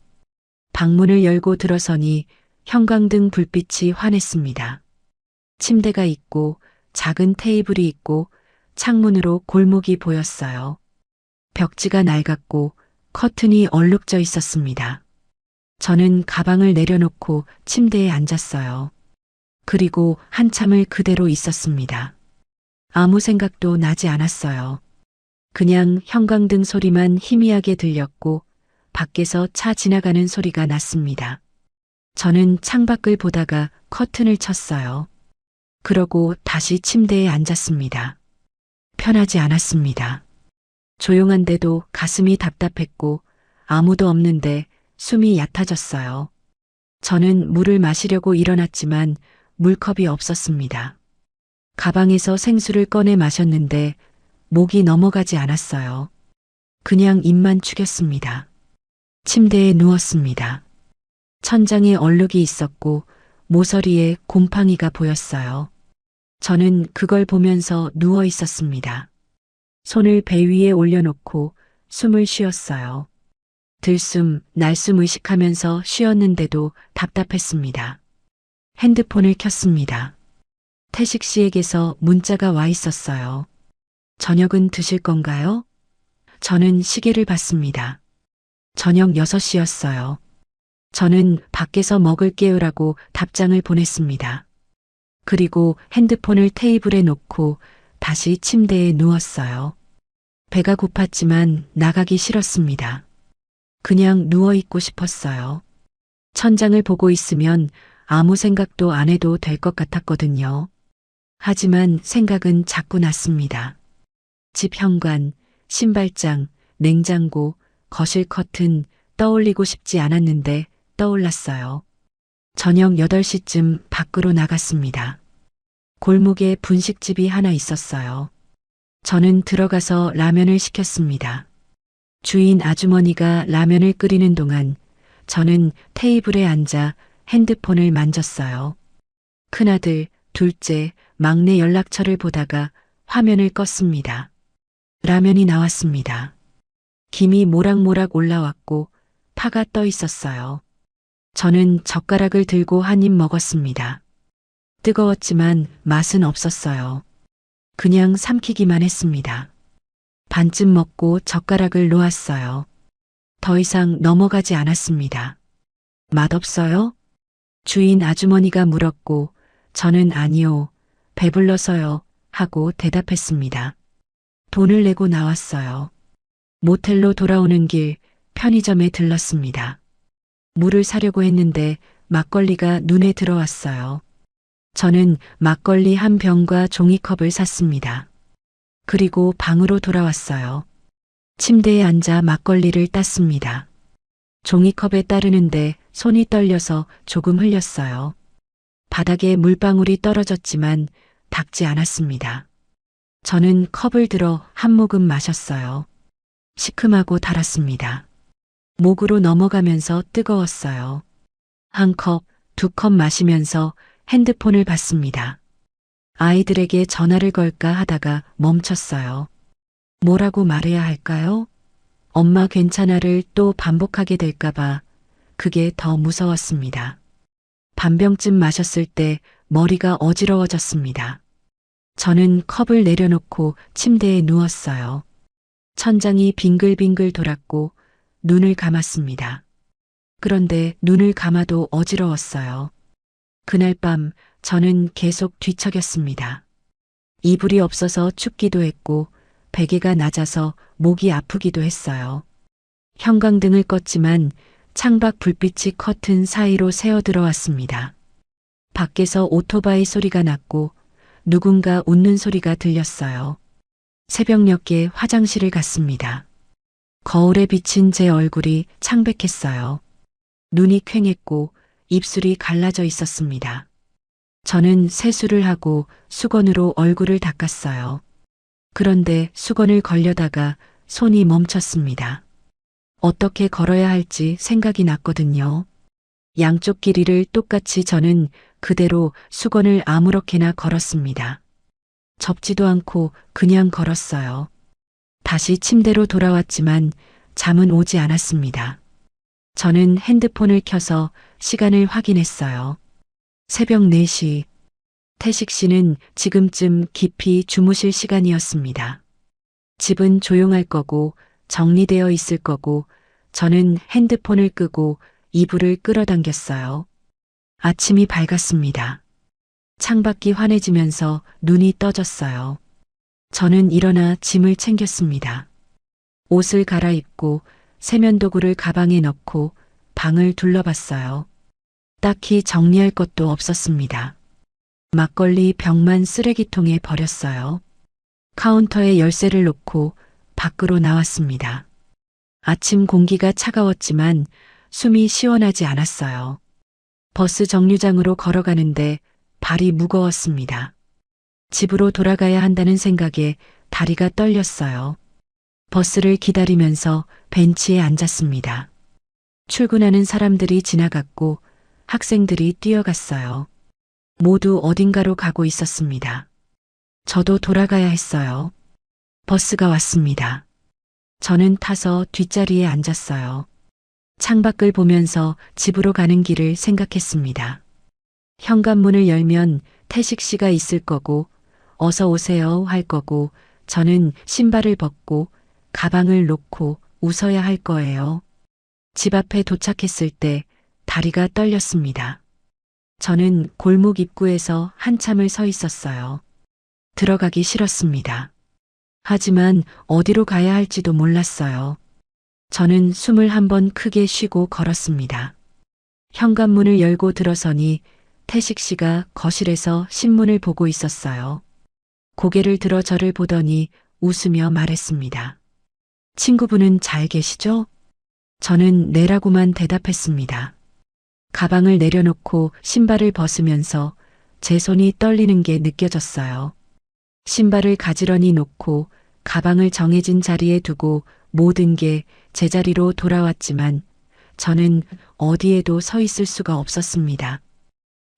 방문을 열고 들어서니 형광등 불빛이 환했습니다. 침대가 있고 작은 테이블이 있고 창문으로 골목이 보였어요. 벽지가 낡았고 커튼이 얼룩져 있었습니다. 저는 가방을 내려놓고 침대에 앉았어요. 그리고 한참을 그대로 있었습니다. 아무 생각도 나지 않았어요. 그냥 형광등 소리만 희미하게 들렸고 밖에서 차 지나가는 소리가 났습니다. 저는 창밖을 보다가 커튼을 쳤어요. 그러고 다시 침대에 앉았습니다. 편하지 않았습니다. 조용한데도 가슴이 답답했고 아무도 없는데 숨이 얕아졌어요. 저는 물을 마시려고 일어났지만 물컵이 없었습니다. 가방에서 생수를 꺼내 마셨는데 목이 넘어가지 않았어요. 그냥 입만 축였습니다. 침대에 누웠습니다. 천장에 얼룩이 있었고 모서리에 곰팡이가 보였어요. 저는 그걸 보면서 누워 있었습니다. 손을 배 위에 올려놓고 숨을 쉬었어요. 들숨, 날숨 의식하면서 쉬었는데도 답답했습니다. 핸드폰을 켰습니다. 태식 씨에게서 문자가 와 있었어요. 저녁은 드실 건가요? 저는 시계를 봤습니다. 저녁 6시였어요. 저는 밖에서 먹을게요라고 답장을 보냈습니다. 그리고 핸드폰을 테이블에 놓고 다시 침대에 누웠어요. 배가 고팠지만 나가기 싫었습니다. 그냥 누워있고 싶었어요. 천장을 보고 있으면 아무 생각도 안 해도 될 것 같았거든요. 하지만 생각은 자꾸 났습니다. 집 현관, 신발장, 냉장고, 거실 커튼 떠올리고 싶지 않았는데 떠올랐어요. 저녁 8시쯤 밖으로 나갔습니다. 골목에 분식집이 하나 있었어요. 저는 들어가서 라면을 시켰습니다. 주인 아주머니가 라면을 끓이는 동안 저는 테이블에 앉아 핸드폰을 만졌어요. 큰아들, 둘째, 막내 연락처를 보다가 화면을 껐습니다. 라면이 나왔습니다. 김이 모락모락 올라왔고 파가 떠 있었어요. 저는 젓가락을 들고 한 입 먹었습니다. 뜨거웠지만 맛은 없었어요. 그냥 삼키기만 했습니다. 반쯤 먹고 젓가락을 놓았어요. 더 이상 넘어가지 않았습니다. 맛없어요? 주인 아주머니가 물었고 저는 아니요, 배불러서요 하고 대답했습니다. 돈을 내고 나왔어요. 모텔로 돌아오는 길 편의점에 들렀습니다. 물을 사려고 했는데 막걸리가 눈에 들어왔어요. 저는 막걸리 한 병과 종이컵을 샀습니다. 그리고 방으로 돌아왔어요. 침대에 앉아 막걸리를 땄습니다. 종이컵에 따르는데 손이 떨려서 조금 흘렸어요. 바닥에 물방울이 떨어졌지만 닿지 않았습니다. 저는 컵을 들어 한 모금 마셨어요. 시큼하고 달았습니다. 목으로 넘어가면서 뜨거웠어요. 한 컵, 2컵 마시면서 핸드폰을 봤습니다. 아이들에게 전화를 걸까 하다가 멈췄어요. 뭐라고 말해야 할까요? 엄마 괜찮아를 또 반복하게 될까봐 그게 더 무서웠습니다. 반병쯤 마셨을 때 머리가 어지러워졌습니다. 저는 컵을 내려놓고 침대에 누웠어요. 천장이 빙글빙글 돌았고 눈을 감았습니다. 그런데 눈을 감아도 어지러웠어요. 그날 밤 저는 계속 뒤척였습니다. 이불이 없어서 춥기도 했고 베개가 낮아서 목이 아프기도 했어요. 형광등을 껐지만 창밖 불빛이 커튼 사이로 새어 들어왔습니다. 밖에서 오토바이 소리가 났고 누군가 웃는 소리가 들렸어요. 새벽녘에 화장실을 갔습니다. 거울에 비친 제 얼굴이 창백했어요. 눈이 퀭했고 입술이 갈라져 있었습니다. 저는 세수를 하고 수건으로 얼굴을 닦았어요. 그런데 수건을 걸려다가 손이 멈췄습니다. 어떻게 걸어야 할지 생각이 났거든요. 양쪽 길이를 똑같이 저는 그대로 수건을 아무렇게나 걸었습니다. 접지도 않고 그냥 걸었어요. 다시 침대로 돌아왔지만 잠은 오지 않았습니다. 저는 핸드폰을 켜서 시간을 확인했어요. 새벽 4시. 태식 씨는 지금쯤 깊이 주무실 시간이었습니다. 집은 조용할 거고 정리되어 있을 거고 저는 핸드폰을 끄고 이불을 끌어당겼어요. 아침이 밝았습니다. 창밖이 환해지면서 눈이 떠졌어요. 저는 일어나 짐을 챙겼습니다. 옷을 갈아입고 세면도구를 가방에 넣고 방을 둘러봤어요. 딱히 정리할 것도 없었습니다. 막걸리 병만 쓰레기통에 버렸어요. 카운터에 열쇠를 놓고 밖으로 나왔습니다. 아침 공기가 차가웠지만 숨이 시원하지 않았어요. 버스 정류장으로 걸어가는데 발이 무거웠습니다. 집으로 돌아가야 한다는 생각에 다리가 떨렸어요. 버스를 기다리면서 벤치에 앉았습니다. 출근하는 사람들이 지나갔고 학생들이 뛰어갔어요. 모두 어딘가로 가고 있었습니다. 저도 돌아가야 했어요. 버스가 왔습니다. 저는 타서 뒷자리에 앉았어요. 창밖을 보면서 집으로 가는 길을 생각했습니다. 현관문을 열면 태식 씨가 있을 거고 어서 오세요 할 거고 저는 신발을 벗고 가방을 놓고 웃어야 할 거예요. 집 앞에 도착했을 때 다리가 떨렸습니다. 저는 골목 입구에서 한참을 서 있었어요. 들어가기 싫었습니다. 하지만 어디로 가야 할지도 몰랐어요. 저는 숨을 한번 크게 쉬고 걸었습니다. 현관문을 열고 들어서니 태식 씨가 거실에서 신문을 보고 있었어요. 고개를 들어 저를 보더니 웃으며 말했습니다. 친구분은 잘 계시죠? 저는 네라고만 대답했습니다. 가방을 내려놓고 신발을 벗으면서 제 손이 떨리는 게 느껴졌어요. 신발을 가지런히 놓고 가방을 정해진 자리에 두고 모든 게 제자리로 돌아왔지만 저는 어디에도 서 있을 수가 없었습니다.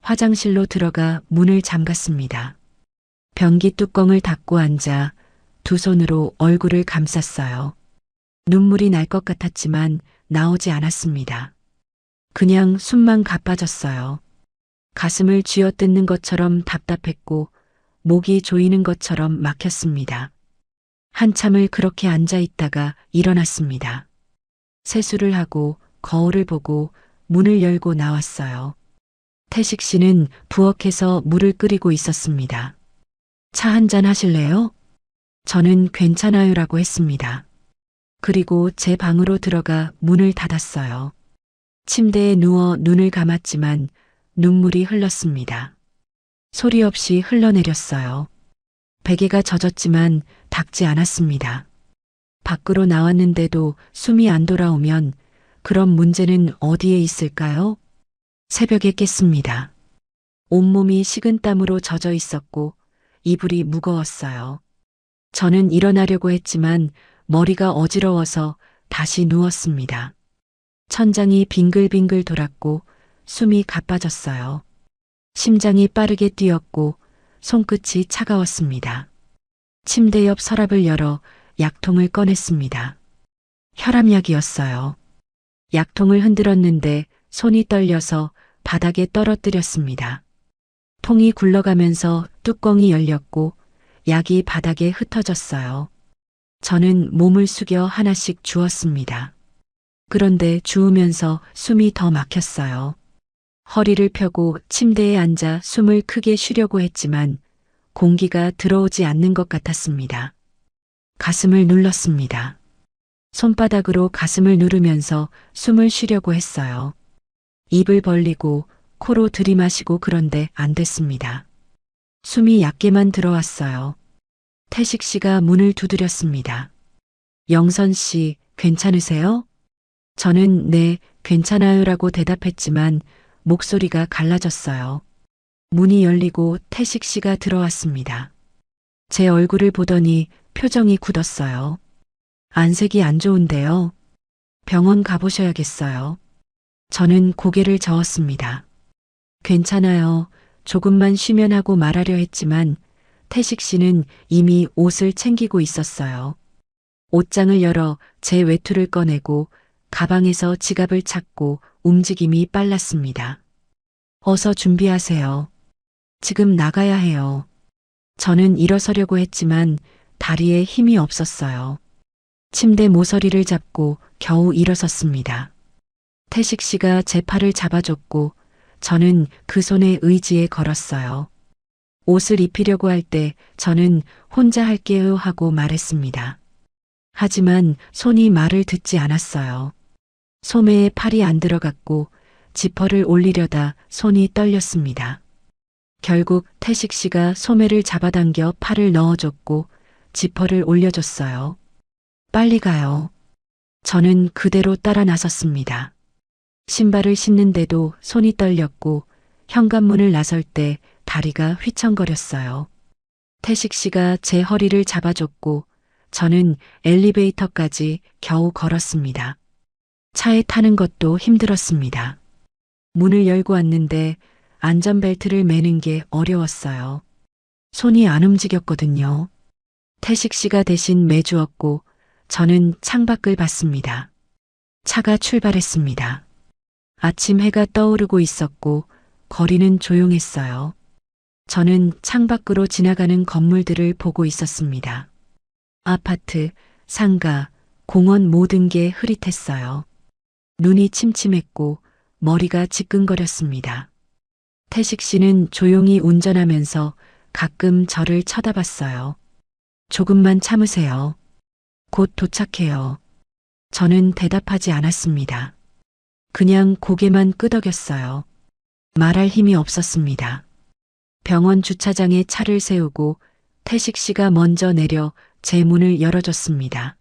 화장실로 들어가 문을 잠갔습니다. 변기 뚜껑을 닫고 앉아 두 손으로 얼굴을 감쌌어요. 눈물이 날 것 같았지만 나오지 않았습니다. 그냥 숨만 가빠졌어요. 가슴을 쥐어뜯는 것처럼 답답했고 목이 조이는 것처럼 막혔습니다. 한참을 그렇게 앉아 있다가 일어났습니다. 세수를 하고 거울을 보고 문을 열고 나왔어요. 태식 씨는 부엌에서 물을 끓이고 있었습니다. 차 한잔 하실래요? 저는 괜찮아요라고 했습니다. 그리고 제 방으로 들어가 문을 닫았어요. 침대에 누워 눈을 감았지만 눈물이 흘렀습니다. 소리 없이 흘러내렸어요. 베개가 젖었지만 닿지 않았습니다. 밖으로 나왔는데도 숨이 안 돌아오면 그럼 문제는 어디에 있을까요? 새벽에 깼습니다. 온몸이 식은땀으로 젖어 있었고 이불이 무거웠어요. 저는 일어나려고 했지만 머리가 어지러워서 다시 누웠습니다. 천장이 빙글빙글 돌았고 숨이 가빠졌어요. 심장이 빠르게 뛰었고 손끝이 차가웠습니다. 침대 옆 서랍을 열어 약통을 꺼냈습니다. 혈압약이었어요. 약통을 흔들었는데 손이 떨려서 바닥에 떨어뜨렸습니다. 통이 굴러가면서 뚜껑이 열렸고 약이 바닥에 흩어졌어요. 저는 몸을 숙여 하나씩 주었습니다. 그런데 주우면서 숨이 더 막혔어요. 허리를 펴고 침대에 앉아 숨을 크게 쉬려고 했지만 공기가 들어오지 않는 것 같았습니다. 가슴을 눌렀습니다. 손바닥으로 가슴을 누르면서 숨을 쉬려고 했어요. 입을 벌리고 코로 들이마시고 그런데 안 됐습니다. 숨이 얕게만 들어왔어요. 태식 씨가 문을 두드렸습니다. 영선 씨, 괜찮으세요? 저는 네, 괜찮아요라고 대답했지만 목소리가 갈라졌어요. 문이 열리고 태식 씨가 들어왔습니다. 제 얼굴을 보더니 표정이 굳었어요. 안색이 안 좋은데요. 병원 가보셔야겠어요. 저는 고개를 저었습니다. 괜찮아요. 조금만 쉬면 하고 말하려 했지만 태식 씨는 이미 옷을 챙기고 있었어요. 옷장을 열어 제 외투를 꺼내고 가방에서 지갑을 찾고 움직임이 빨랐습니다. 어서 준비하세요. 지금 나가야 해요. 저는 일어서려고 했지만 다리에 힘이 없었어요. 침대 모서리를 잡고 겨우 일어섰습니다. 태식 씨가 제 팔을 잡아줬고 저는 그 손에 의지에 걸었어요. 옷을 입히려고 할 때 저는 혼자 할게요 하고 말했습니다. 하지만 손이 말을 듣지 않았어요. 소매에 팔이 안 들어갔고 지퍼를 올리려다 손이 떨렸습니다. 결국 태식 씨가 소매를 잡아당겨 팔을 넣어줬고 지퍼를 올려줬어요. 빨리 가요. 저는 그대로 따라 나섰습니다. 신발을 신는데도 손이 떨렸고 현관문을 나설 때 다리가 휘청거렸어요. 태식 씨가 제 허리를 잡아줬고 저는 엘리베이터까지 겨우 걸었습니다. 차에 타는 것도 힘들었습니다. 문을 열고 왔는데 안전벨트를 매는 게 어려웠어요. 손이 안 움직였거든요. 태식 씨가 대신 매주었고 저는 창밖을 봤습니다. 차가 출발했습니다. 아침 해가 떠오르고 있었고 거리는 조용했어요. 저는 창밖으로 지나가는 건물들을 보고 있었습니다. 아파트, 상가, 공원 모든 게 흐릿했어요. 눈이 침침했고 머리가 지끈거렸습니다. 태식 씨는 조용히 운전하면서 가끔 저를 쳐다봤어요. 조금만 참으세요. 곧 도착해요. 저는 대답하지 않았습니다. 그냥 고개만 끄덕였어요. 말할 힘이 없었습니다. 병원 주차장에 차를 세우고 태식 씨가 먼저 내려 제 문을 열어줬습니다.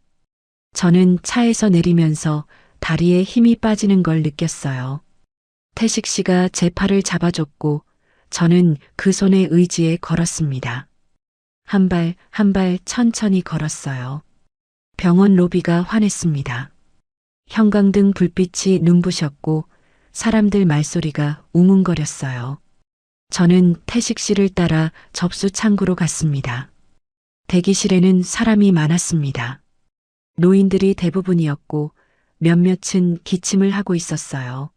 저는 차에서 내리면서 다리에 힘이 빠지는 걸 느꼈어요. 태식 씨가 제 팔을 잡아줬고 저는 그 손에 의지에 걸었습니다. 한 발 한 발 천천히 걸었어요. 병원 로비가 환했습니다. 형광등 불빛이 눈부셨고 사람들 말소리가 웅웅거렸어요. 저는 태식 씨를 따라 접수 창구로 갔습니다. 대기실에는 사람이 많았습니다. 노인들이 대부분이었고 몇몇은 기침을 하고 있었어요.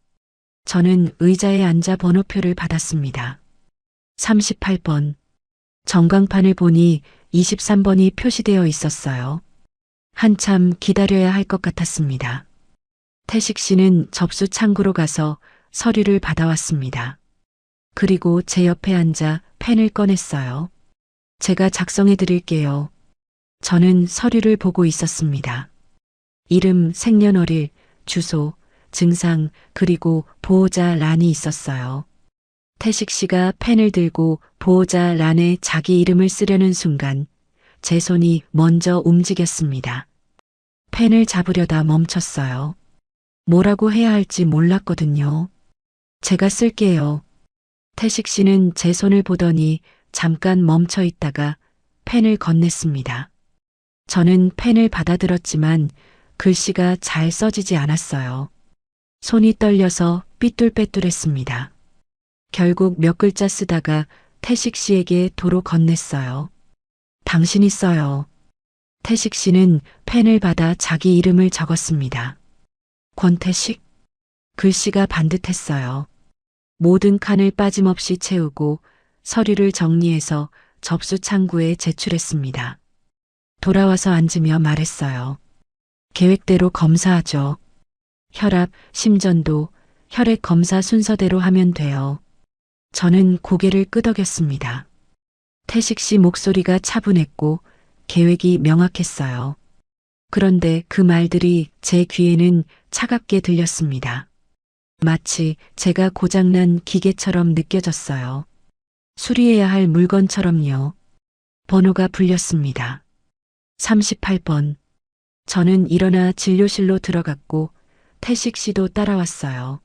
저는 의자에 앉아 번호표를 받았습니다. 38번. 전광판을 보니 23번이 표시되어 있었어요. 한참 기다려야 할 것 같았습니다. 태식 씨는 접수 창구로 가서 서류를 받아왔습니다. 그리고 제 옆에 앉아 펜을 꺼냈어요. 제가 작성해 드릴게요. 저는 서류를 보고 있었습니다. 이름, 생년월일, 주소, 증상, 그리고 보호자 란이 있었어요. 태식 씨가 펜을 들고 보호자 란에 자기 이름을 쓰려는 순간 제 손이 먼저 움직였습니다. 펜을 잡으려다 멈췄어요. 뭐라고 해야 할지 몰랐거든요. 제가 쓸게요. 태식 씨는 제 손을 보더니 잠깐 멈춰 있다가 펜을 건넸습니다. 저는 펜을 받아들었지만 글씨가 잘 써지지 않았어요. 손이 떨려서 삐뚤빼뚤했습니다. 결국 몇 글자 쓰다가 태식 씨에게 도로 건넸어요. 당신이 써요. 태식 씨는 펜을 받아 자기 이름을 적었습니다. 권태식? 글씨가 반듯했어요. 모든 칸을 빠짐없이 채우고 서류를 정리해서 접수 창구에 제출했습니다. 돌아와서 앉으며 말했어요. 계획대로 검사하죠. 혈압, 심전도, 혈액 검사 순서대로 하면 돼요. 저는 고개를 끄덕였습니다. 태식 씨 목소리가 차분했고 계획이 명확했어요. 그런데 그 말들이 제 귀에는 차갑게 들렸습니다. 마치 제가 고장난 기계처럼 느껴졌어요. 수리해야 할 물건처럼요. 번호가 불렸습니다. 38번. 저는 일어나 진료실로 들어갔고 태식 씨도 따라왔어요.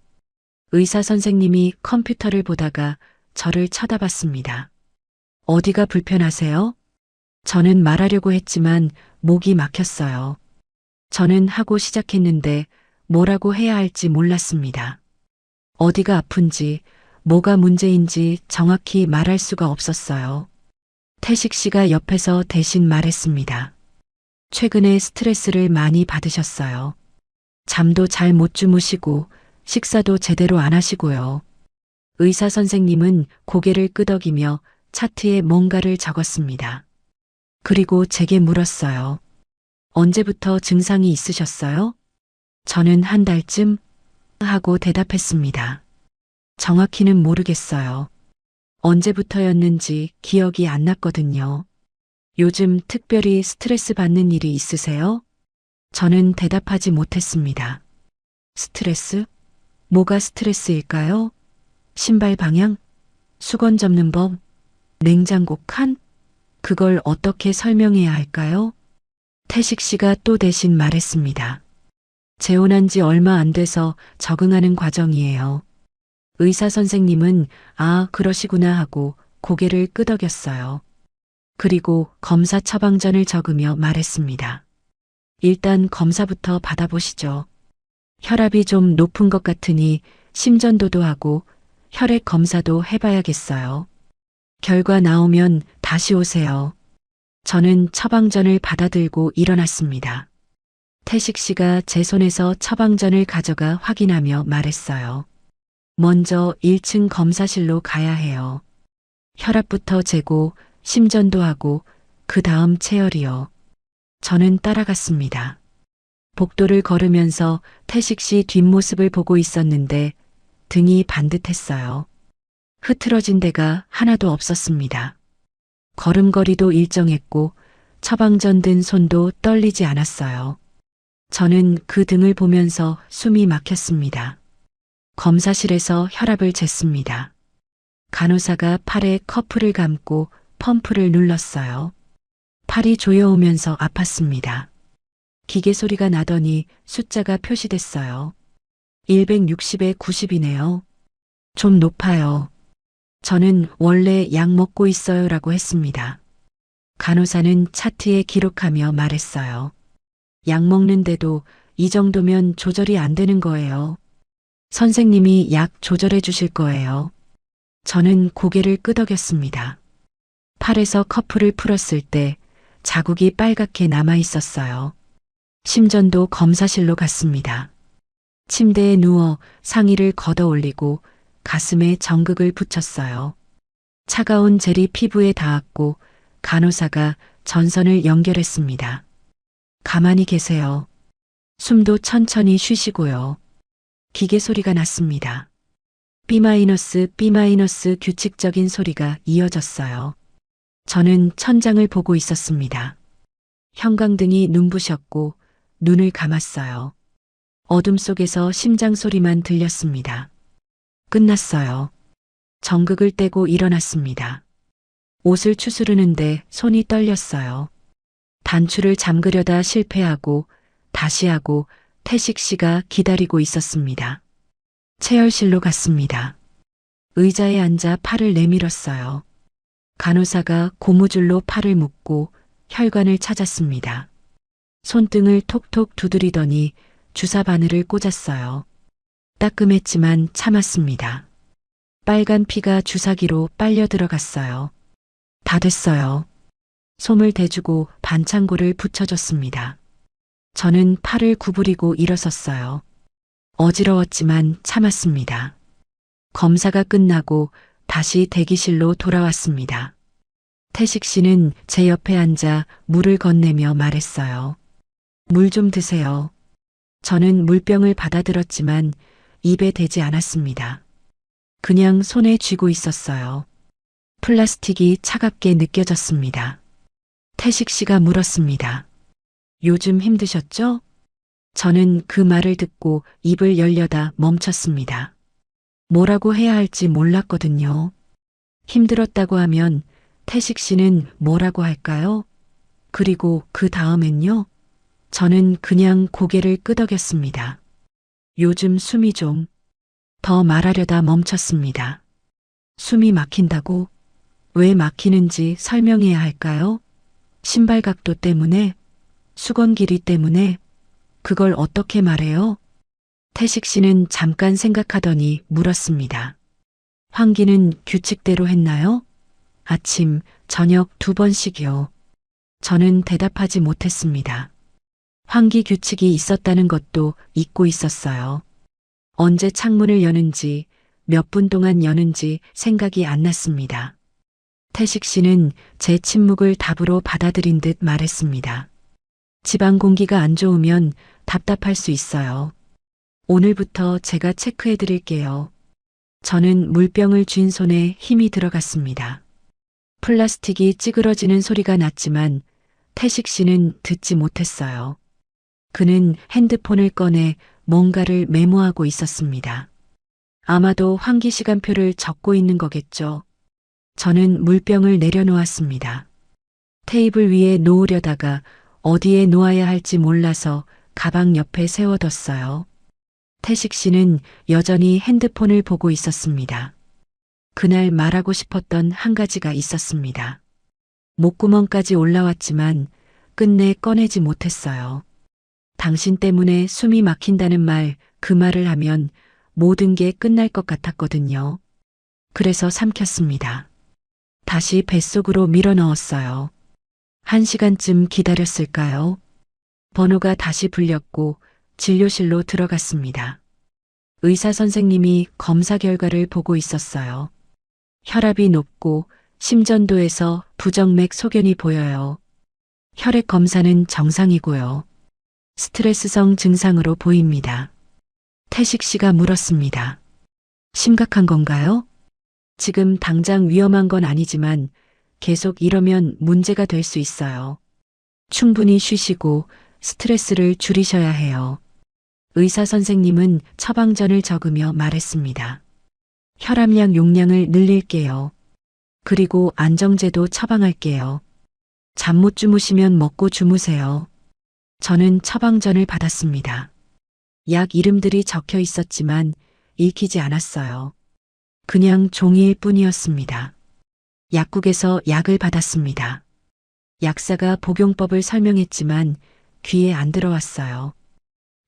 의사 선생님이 컴퓨터를 보다가 저를 쳐다봤습니다. 어디가 불편하세요? 저는 말하려고 했지만 목이 막혔어요. 저는 하고 시작했는데 뭐라고 해야 할지 몰랐습니다. 어디가 아픈지, 뭐가 문제인지 정확히 말할 수가 없었어요. 태식 씨가 옆에서 대신 말했습니다. 최근에 스트레스를 많이 받으셨어요. 잠도 잘 못 주무시고 식사도 제대로 안 하시고요. 의사 선생님은 고개를 끄덕이며 차트에 뭔가를 적었습니다. 그리고 제게 물었어요. 언제부터 증상이 있으셨어요? 저는 한 달쯤 하고 대답했습니다. 정확히는 모르겠어요. 언제부터였는지 기억이 안 났거든요. 요즘 특별히 스트레스 받는 일이 있으세요? 저는 대답하지 못했습니다. 스트레스? 뭐가 스트레스일까요? 신발 방향? 수건 접는 법? 냉장고 칸? 그걸 어떻게 설명해야 할까요? 태식 씨가 또 대신 말했습니다. 재혼한 지 얼마 안 돼서 적응하는 과정이에요. 의사 선생님은 아, 그러시구나 하고 고개를 끄덕였어요. 그리고 검사 처방전을 적으며 말했습니다. 일단 검사부터 받아보시죠. 혈압이 좀 높은 것 같으니 심전도도 하고 혈액 검사도 해봐야겠어요. 결과 나오면 다시 오세요. 저는 처방전을 받아들고 일어났습니다. 태식 씨가 제 손에서 처방전을 가져가 확인하며 말했어요. 먼저 1층 검사실로 가야 해요. 혈압부터 재고 심전도 하고 그 다음 체열이요. 저는 따라갔습니다. 복도를 걸으면서 태식 씨 뒷모습을 보고 있었는데 등이 반듯했어요. 흐트러진 데가 하나도 없었습니다. 걸음걸이도 일정했고 처방전 든 손도 떨리지 않았어요. 저는 그 등을 보면서 숨이 막혔습니다. 검사실에서 혈압을 쟀습니다. 간호사가 팔에 커프를 감고 펌프를 눌렀어요. 팔이 조여오면서 아팠습니다. 기계 소리가 나더니 숫자가 표시됐어요. 160에 90이네요. 좀 높아요. 저는 원래 약 먹고 있어요라고 했습니다. 간호사는 차트에 기록하며 말했어요. 약 먹는데도 이 정도면 조절이 안 되는 거예요. 선생님이 약 조절해 주실 거예요. 저는 고개를 끄덕였습니다. 팔에서 커프를 풀었을 때 자국이 빨갛게 남아 있었어요. 심전도 검사실로 갔습니다. 침대에 누워 상의를 걷어 올리고 가슴에 정극을 붙였어요. 차가운 젤이 피부에 닿았고 간호사가 전선을 연결했습니다. 가만히 계세요. 숨도 천천히 쉬시고요. 기계 소리가 났습니다. B- B- 규칙적인 소리가 이어졌어요. 저는 천장을 보고 있었습니다. 형광등이 눈부셨고 눈을 감았어요. 어둠 속에서 심장 소리만 들렸습니다. 끝났어요. 정극을 떼고 일어났습니다. 옷을 추스르는데 손이 떨렸어요. 단추를 잠그려다 실패하고 다시 하고 태식 씨가 기다리고 있었습니다. 체열실로 갔습니다. 의자에 앉아 팔을 내밀었어요. 간호사가 고무줄로 팔을 묶고 혈관을 찾았습니다. 손등을 톡톡 두드리더니 주사 바늘을 꽂았어요. 따끔했지만 참았습니다. 빨간 피가 주사기로 빨려 들어갔어요. 다 됐어요. 솜을 대주고 반창고를 붙여줬습니다. 저는 팔을 구부리고 일어섰어요. 어지러웠지만 참았습니다. 검사가 끝나고 다시 대기실로 돌아왔습니다. 태식 씨는 제 옆에 앉아 물을 건네며 말했어요. 물 좀 드세요. 저는 물병을 받아들었지만 입에 대지 않았습니다. 그냥 손에 쥐고 있었어요. 플라스틱이 차갑게 느껴졌습니다. 태식 씨가 물었습니다. 요즘 힘드셨죠? 저는 그 말을 듣고 입을 열려다 멈췄습니다. 뭐라고 해야 할지 몰랐거든요. 힘들었다고 하면 태식 씨는 뭐라고 할까요? 그리고 그 다음엔요? 저는 그냥 고개를 끄덕였습니다. 요즘 숨이 좀 더 말하려다 멈췄습니다. 숨이 막힌다고? 왜 막히는지 설명해야 할까요? 신발 각도 때문에? 수건 길이 때문에? 그걸 어떻게 말해요? 태식 씨는 잠깐 생각하더니 물었습니다. 환기는 규칙대로 했나요? 아침, 저녁 2번씩이요. 저는 대답하지 못했습니다. 환기 규칙이 있었다는 것도 잊고 있었어요. 언제 창문을 여는지, 몇 분 동안 여는지 생각이 안 났습니다. 태식 씨는 제 침묵을 답으로 받아들인 듯 말했습니다. 집안 공기가 안 좋으면 답답할 수 있어요. 오늘부터 제가 체크해 드릴게요. 저는 물병을 쥔 손에 힘이 들어갔습니다. 플라스틱이 찌그러지는 소리가 났지만 태식 씨는 듣지 못했어요. 그는 핸드폰을 꺼내 뭔가를 메모하고 있었습니다. 아마도 환기 시간표를 적고 있는 거겠죠. 저는 물병을 내려놓았습니다. 테이블 위에 놓으려다가 어디에 놓아야 할지 몰라서 가방 옆에 세워뒀어요. 태식 씨는 여전히 핸드폰을 보고 있었습니다. 그날 말하고 싶었던 한 가지가 있었습니다. 목구멍까지 올라왔지만 끝내 꺼내지 못했어요. 당신 때문에 숨이 막힌다는 말, 그 말을 하면 모든 게 끝날 것 같았거든요. 그래서 삼켰습니다. 다시 뱃속으로 밀어 넣었어요. 1시간쯤 기다렸을까요? 번호가 다시 불렸고 진료실로 들어갔습니다. 의사 선생님이 검사 결과를 보고 있었어요. 혈압이 높고 심전도에서 부정맥 소견이 보여요. 혈액 검사는 정상이고요. 스트레스성 증상으로 보입니다. 태식 씨가 물었습니다. 심각한 건가요? 지금 당장 위험한 건 아니지만 계속 이러면 문제가 될 수 있어요. 충분히 쉬시고 스트레스를 줄이셔야 해요. 의사 선생님은 처방전을 적으며 말했습니다. 혈압약 용량을 늘릴게요. 그리고 안정제도 처방할게요. 잠 못 주무시면 먹고 주무세요. 저는 처방전을 받았습니다. 약 이름들이 적혀 있었지만 읽히지 않았어요. 그냥 종이일 뿐이었습니다. 약국에서 약을 받았습니다. 약사가 복용법을 설명했지만 귀에 안 들어왔어요.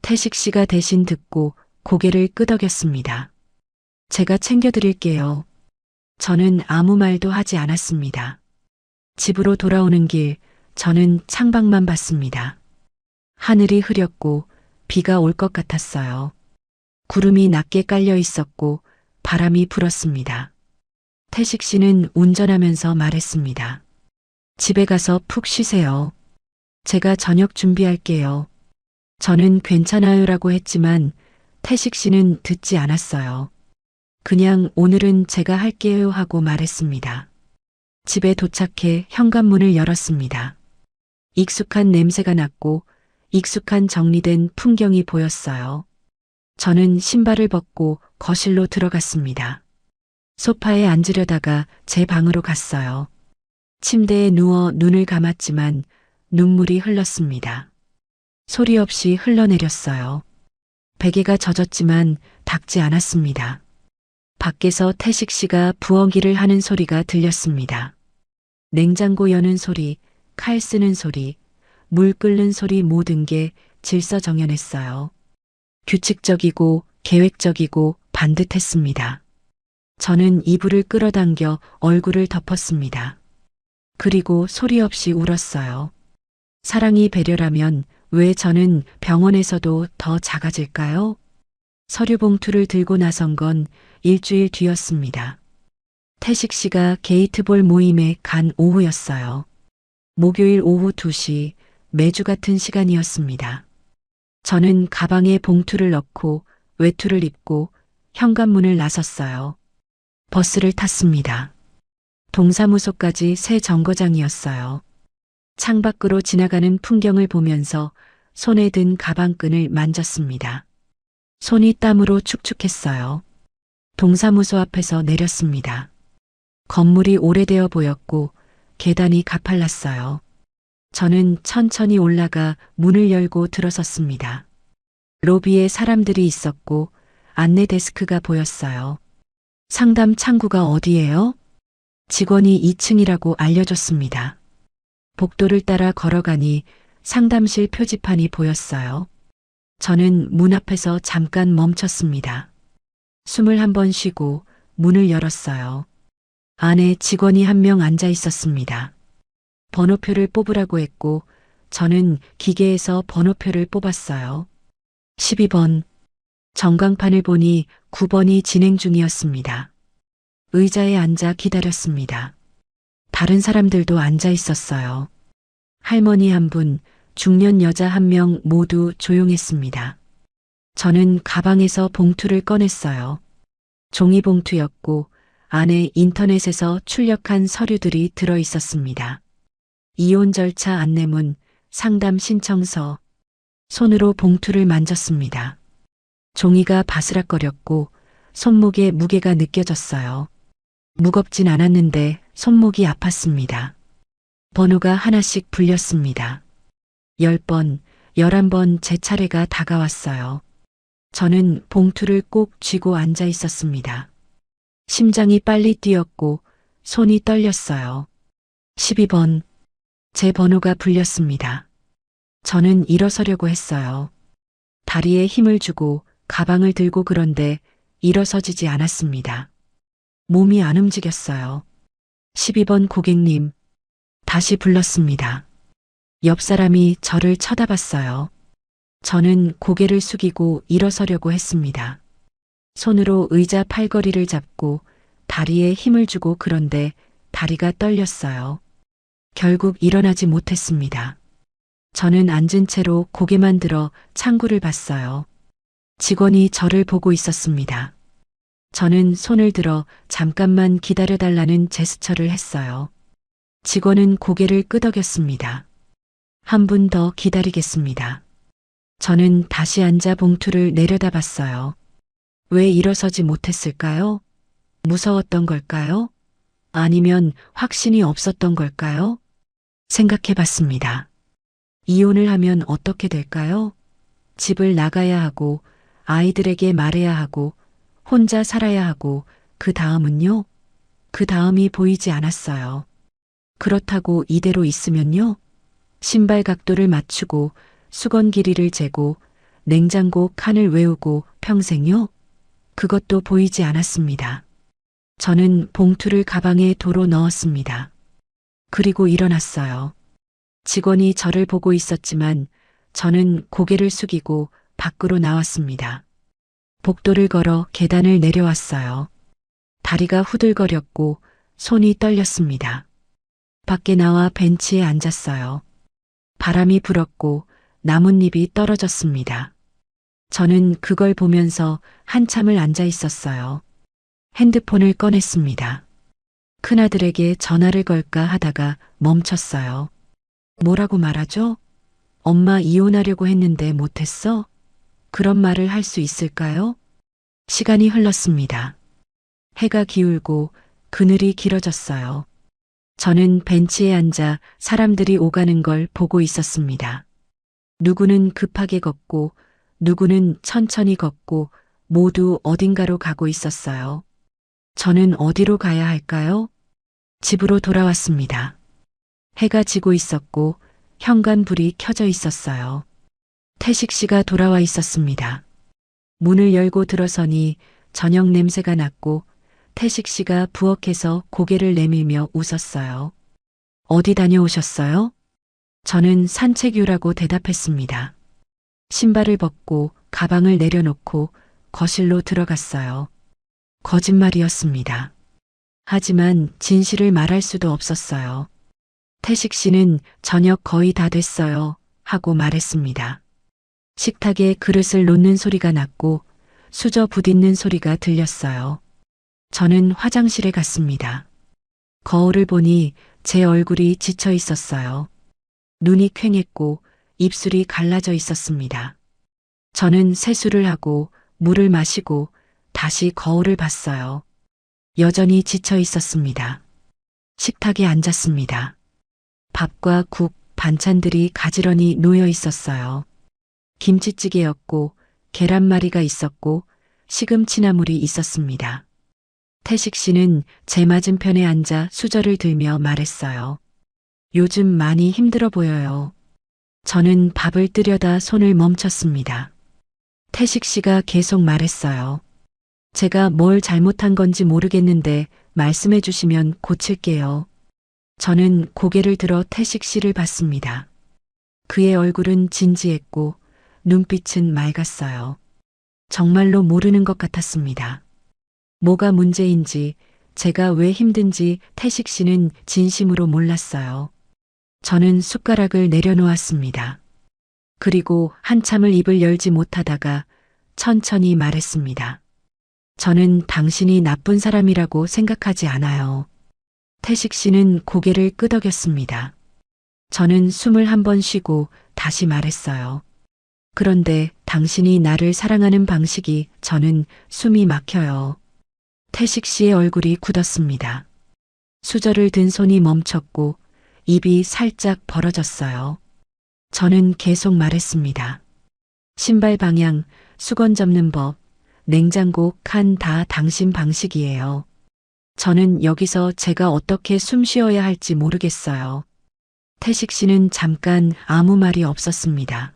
태식 씨가 대신 듣고 고개를 끄덕였습니다. 제가 챙겨드릴게요. 저는 아무 말도 하지 않았습니다. 집으로 돌아오는 길, 저는 창밖만 봤습니다. 하늘이 흐렸고 비가 올 것 같았어요. 구름이 낮게 깔려 있었고 바람이 불었습니다. 태식 씨는 운전하면서 말했습니다. 집에 가서 푹 쉬세요. 제가 저녁 준비할게요. 저는 괜찮아요라고 했지만 태식 씨는 듣지 않았어요. 그냥 오늘은 제가 할게요 하고 말했습니다. 집에 도착해 현관문을 열었습니다. 익숙한 냄새가 났고 익숙한 정리된 풍경이 보였어요. 저는 신발을 벗고 거실로 들어갔습니다. 소파에 앉으려다가 제 방으로 갔어요. 침대에 누워 눈을 감았지만 눈물이 흘렀습니다. 소리 없이 흘러내렸어요. 베개가 젖었지만 닿지 않았습니다. 밖에서 태식 씨가 부엌일을 하는 소리가 들렸습니다. 냉장고 여는 소리, 칼 쓰는 소리, 물 끓는 소리 모든 게 질서정연했어요. 규칙적이고 계획적이고 반듯했습니다. 저는 이불을 끌어당겨 얼굴을 덮었습니다. 그리고 소리 없이 울었어요. 사랑이 배려라면 왜 저는 병원에서도 더 작아질까요? 서류 봉투를 들고 나선 건 일주일 뒤였습니다. 태식 씨가 게이트볼 모임에 간 오후였어요. 목요일 오후 2시, 매주 같은 시간이었습니다. 저는 가방에 봉투를 넣고 외투를 입고 현관문을 나섰어요. 버스를 탔습니다. 동사무소까지 새 정거장이었어요. 창밖으로 지나가는 풍경을 보면서 손에 든 가방끈을 만졌습니다. 손이 땀으로 축축했어요. 동사무소 앞에서 내렸습니다. 건물이 오래되어 보였고 계단이 가팔랐어요. 저는 천천히 올라가 문을 열고 들어섰습니다. 로비에 사람들이 있었고 안내 데스크가 보였어요. 상담 창구가 어디예요? 직원이 2층이라고 알려줬습니다. 복도를 따라 걸어가니 상담실 표지판이 보였어요. 저는 문 앞에서 잠깐 멈췄습니다. 숨을 한 번 쉬고 문을 열었어요. 안에 직원이 한 명 앉아 있었습니다. 번호표를 뽑으라고 했고 저는 기계에서 번호표를 뽑았어요. 12번. 전광판을 보니 9번이 진행 중이었습니다. 의자에 앉아 기다렸습니다. 다른 사람들도 앉아 있었어요. 할머니 한 분, 중년 여자 한 명 모두 조용했습니다. 저는 가방에서 봉투를 꺼냈어요. 종이봉투였고 안에 인터넷에서 출력한 서류들이 들어 있었습니다. 이혼 절차 안내문, 상담 신청서. 손으로 봉투를 만졌습니다. 종이가 바스락거렸고 손목에 무게가 느껴졌어요. 무겁진 않았는데 손목이 아팠습니다. 번호가 하나씩 불렸습니다. 10번, 11번 제 차례가 다가왔어요. 저는 봉투를 꼭 쥐고 앉아 있었습니다. 심장이 빨리 뛰었고 손이 떨렸어요. 12번. 제 번호가 불렸습니다. 저는 일어서려고 했어요. 다리에 힘을 주고 가방을 들고 그런데 일어서지지 않았습니다. 몸이 안 움직였어요. 12번 고객님. 다시 불렀습니다. 옆 사람이 저를 쳐다봤어요. 저는 고개를 숙이고 일어서려고 했습니다. 손으로 의자 팔걸이를 잡고 다리에 힘을 주고 그런데 다리가 떨렸어요. 결국 일어나지 못했습니다. 저는 앉은 채로 고개만 들어 창구를 봤어요. 직원이 저를 보고 있었습니다. 저는 손을 들어 잠깐만 기다려달라는 제스처를 했어요. 직원은 고개를 끄덕였습니다. 한 분 더 기다리겠습니다. 저는 다시 앉아 봉투를 내려다봤어요. 왜 일어서지 못했을까요? 무서웠던 걸까요? 아니면 확신이 없었던 걸까요? 생각해 봤습니다. 이혼을 하면 어떻게 될까요? 집을 나가야 하고, 아이들에게 말해야 하고, 혼자 살아야 하고, 그 다음은요? 그 다음이 보이지 않았어요. 그렇다고 이대로 있으면요? 신발 각도를 맞추고, 수건 길이를 재고, 냉장고 칸을 외우고 평생요? 그것도 보이지 않았습니다. 저는 봉투를 가방에 도로 넣었습니다. 그리고 일어났어요. 직원이 저를 보고 있었지만 저는 고개를 숙이고 밖으로 나왔습니다. 복도를 걸어 계단을 내려왔어요. 다리가 후들거렸고 손이 떨렸습니다. 밖에 나와 벤치에 앉았어요. 바람이 불었고 나뭇잎이 떨어졌습니다. 저는 그걸 보면서 한참을 앉아 있었어요. 핸드폰을 꺼냈습니다. 큰아들에게 전화를 걸까 하다가 멈췄어요. 뭐라고 말하죠? 엄마 이혼하려고 했는데 못했어? 그런 말을 할 수 있을까요? 시간이 흘렀습니다. 해가 기울고 그늘이 길어졌어요. 저는 벤치에 앉아 사람들이 오가는 걸 보고 있었습니다. 누구는 급하게 걷고 누구는 천천히 걷고 모두 어딘가로 가고 있었어요. 저는 어디로 가야 할까요? 집으로 돌아왔습니다. 해가 지고 있었고 현관불이 켜져 있었어요. 태식 씨가 돌아와 있었습니다. 문을 열고 들어서니 저녁 냄새가 났고 태식 씨가 부엌에서 고개를 내밀며 웃었어요. 어디 다녀오셨어요? 저는 산책유라고 대답했습니다. 신발을 벗고 가방을 내려놓고 거실로 들어갔어요. 거짓말이었습니다. 하지만 진실을 말할 수도 없었어요. 태식 씨는 저녁 거의 다 됐어요 하고 말했습니다. 식탁에 그릇을 놓는 소리가 났고 수저 부딪는 소리가 들렸어요. 저는 화장실에 갔습니다. 거울을 보니 제 얼굴이 지쳐 있었어요. 눈이 퀭했고 입술이 갈라져 있었습니다. 저는 세수를 하고 물을 마시고 다시 거울을 봤어요. 여전히 지쳐 있었습니다. 식탁에 앉았습니다. 밥과 국, 반찬들이 가지런히 놓여 있었어요. 김치찌개였고 계란말이가 있었고 시금치나물이 있었습니다. 태식 씨는 제 맞은편에 앉아 수저를 들며 말했어요. 요즘 많이 힘들어 보여요. 저는 밥을 뜨려다 손을 멈췄습니다. 태식 씨가 계속 말했어요. 제가 뭘 잘못한 건지 모르겠는데 말씀해 주시면 고칠게요. 저는 고개를 들어 태식 씨를 봤습니다. 그의 얼굴은 진지했고 눈빛은 맑았어요. 정말로 모르는 것 같았습니다. 뭐가 문제인지, 제가 왜 힘든지 태식 씨는 진심으로 몰랐어요. 저는 숟가락을 내려놓았습니다. 그리고 한참을 입을 열지 못하다가 천천히 말했습니다. 저는 당신이 나쁜 사람이라고 생각하지 않아요. 태식 씨는 고개를 끄덕였습니다. 저는 숨을 한 번 쉬고 다시 말했어요. 그런데 당신이 나를 사랑하는 방식이 저는 숨이 막혀요. 태식 씨의 얼굴이 굳었습니다. 수저를 든 손이 멈췄고 입이 살짝 벌어졌어요. 저는 계속 말했습니다. 신발 방향, 수건 접는 법, 냉장고 칸 다 당신 방식이에요. 저는 여기서 제가 어떻게 숨 쉬어야 할지 모르겠어요. 태식 씨는 잠깐 아무 말이 없었습니다.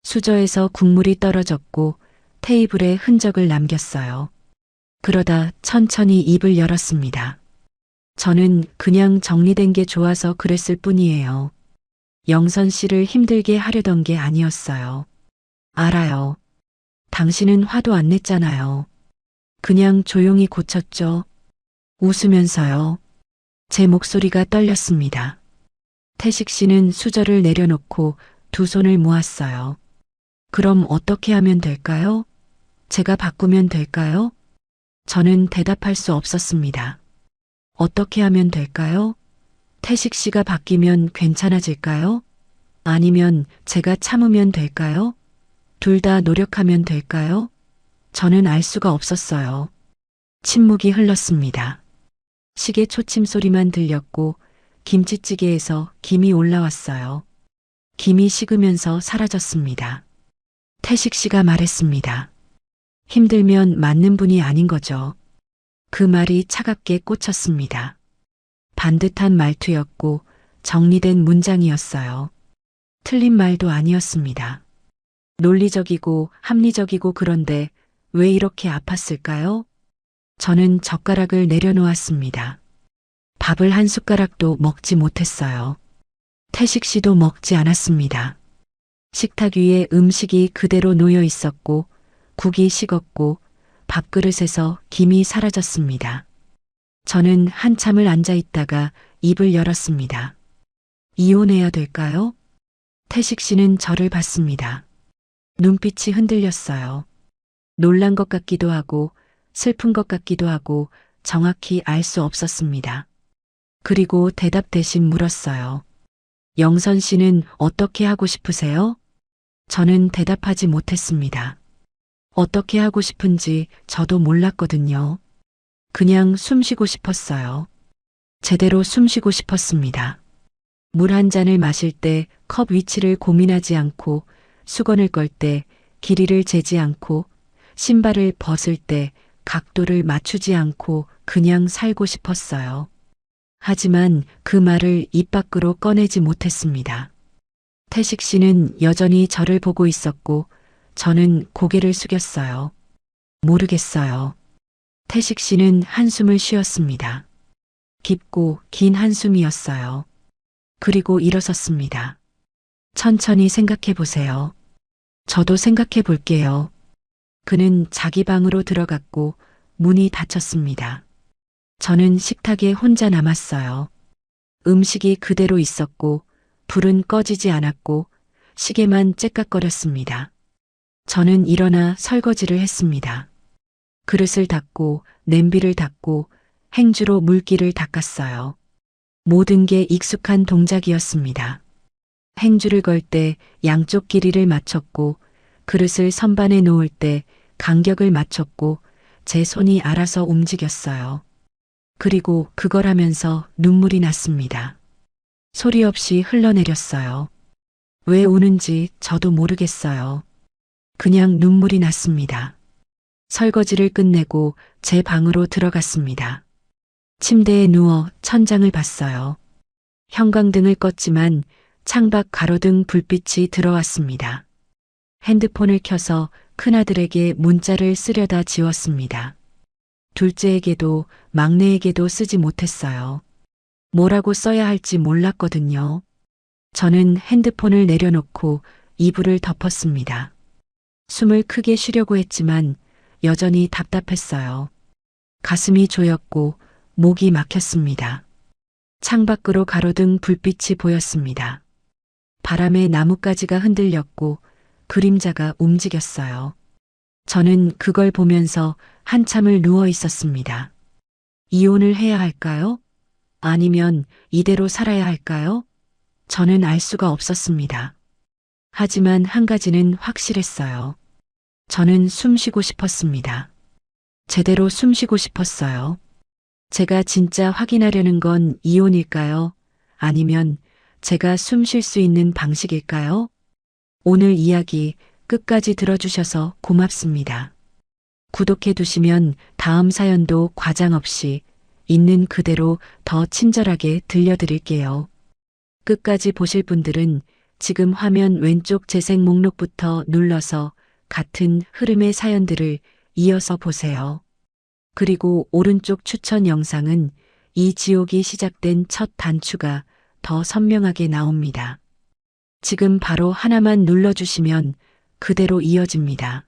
수저에서 국물이 떨어졌고 테이블에 흔적을 남겼어요. 그러다 천천히 입을 열었습니다. 저는 그냥 정리된 게 좋아서 그랬을 뿐이에요. 영선 씨를 힘들게 하려던 게 아니었어요. 알아요. 당신은 화도 안 냈잖아요. 그냥 조용히 고쳤죠. 웃으면서요. 제 목소리가 떨렸습니다. 태식 씨는 수저를 내려놓고 두 손을 모았어요. 그럼 어떻게 하면 될까요? 제가 바꾸면 될까요? 저는 대답할 수 없었습니다. 어떻게 하면 될까요? 태식 씨가 바뀌면 괜찮아질까요? 아니면 제가 참으면 될까요? 둘 다 노력하면 될까요? 저는 알 수가 없었어요. 침묵이 흘렀습니다. 시계 초침 소리만 들렸고 김치찌개에서 김이 올라왔어요. 김이 식으면서 사라졌습니다. 태식 씨가 말했습니다. 힘들면 맞는 분이 아닌 거죠. 그 말이 차갑게 꽂혔습니다. 반듯한 말투였고 정리된 문장이었어요. 틀린 말도 아니었습니다. 논리적이고 합리적이고 그런데 왜 이렇게 아팠을까요? 저는 젓가락을 내려놓았습니다. 밥을 한 숟가락도 먹지 못했어요. 태식 씨도 먹지 않았습니다. 식탁 위에 음식이 그대로 놓여 있었고 국이 식었고 밥그릇에서 김이 사라졌습니다. 저는 한참을 앉아 있다가 입을 열었습니다. 이혼해야 될까요? 태식 씨는 저를 봤습니다. 눈빛이 흔들렸어요. 놀란 것 같기도 하고 슬픈 것 같기도 하고 정확히 알 수 없었습니다. 그리고 대답 대신 물었어요. 영선 씨는 어떻게 하고 싶으세요? 저는 대답하지 못했습니다. 어떻게 하고 싶은지 저도 몰랐거든요. 그냥 숨 쉬고 싶었어요. 제대로 숨 쉬고 싶었습니다. 물 한 잔을 마실 때 컵 위치를 고민하지 않고 수건을 끌 때 길이를 재지 않고 신발을 벗을 때 각도를 맞추지 않고 그냥 살고 싶었어요. 하지만 그 말을 입 밖으로 꺼내지 못했습니다. 태식 씨는 여전히 저를 보고 있었고 저는 고개를 숙였어요. 모르겠어요. 태식 씨는 한숨을 쉬었습니다. 깊고 긴 한숨이었어요. 그리고 일어섰습니다. 천천히 생각해 보세요. 저도 생각해 볼게요. 그는 자기 방으로 들어갔고 문이 닫혔습니다. 저는 식탁에 혼자 남았어요. 음식이 그대로 있었고 불은 꺼지지 않았고 시계만 째깍거렸습니다. 저는 일어나 설거지를 했습니다. 그릇을 닦고 냄비를 닦고 행주로 물기를 닦았어요. 모든 게 익숙한 동작이었습니다. 행주를 걸 때 양쪽 길이를 맞췄고 그릇을 선반에 놓을 때 간격을 맞췄고 제 손이 알아서 움직였어요. 그리고 그걸 하면서 눈물이 났습니다. 소리 없이 흘러내렸어요. 왜 우는지 저도 모르겠어요. 그냥 눈물이 났습니다. 설거지를 끝내고 제 방으로 들어갔습니다. 침대에 누워 천장을 봤어요. 형광등을 껐지만 창밖 가로등 불빛이 들어왔습니다. 핸드폰을 켜서 큰아들에게 문자를 쓰려다 지웠습니다. 둘째에게도 막내에게도 쓰지 못했어요. 뭐라고 써야 할지 몰랐거든요. 저는 핸드폰을 내려놓고 이불을 덮었습니다. 숨을 크게 쉬려고 했지만 여전히 답답했어요. 가슴이 조였고 목이 막혔습니다. 창밖으로 가로등 불빛이 보였습니다. 바람에 나뭇가지가 흔들렸고 그림자가 움직였어요. 저는 그걸 보면서 한참을 누워 있었습니다. 이혼을 해야 할까요? 아니면 이대로 살아야 할까요? 저는 알 수가 없었습니다. 하지만 한 가지는 확실했어요. 저는 숨 쉬고 싶었습니다. 제대로 숨 쉬고 싶었어요. 제가 진짜 확인하려는 건 이혼일까요? 아니면 제가 숨 쉴 수 있는 방식일까요? 오늘 이야기 끝까지 들어주셔서 고맙습니다. 구독해 두시면 다음 사연도 과장 없이 있는 그대로 더 친절하게 들려드릴게요. 끝까지 보실 분들은 지금 화면 왼쪽 재생 목록부터 눌러서 같은 흐름의 사연들을 이어서 보세요. 그리고 오른쪽 추천 영상은 이 지옥이 시작된 첫 단추가 더 선명하게 나옵니다. 지금 바로 하나만 눌러주시면 그대로 이어집니다.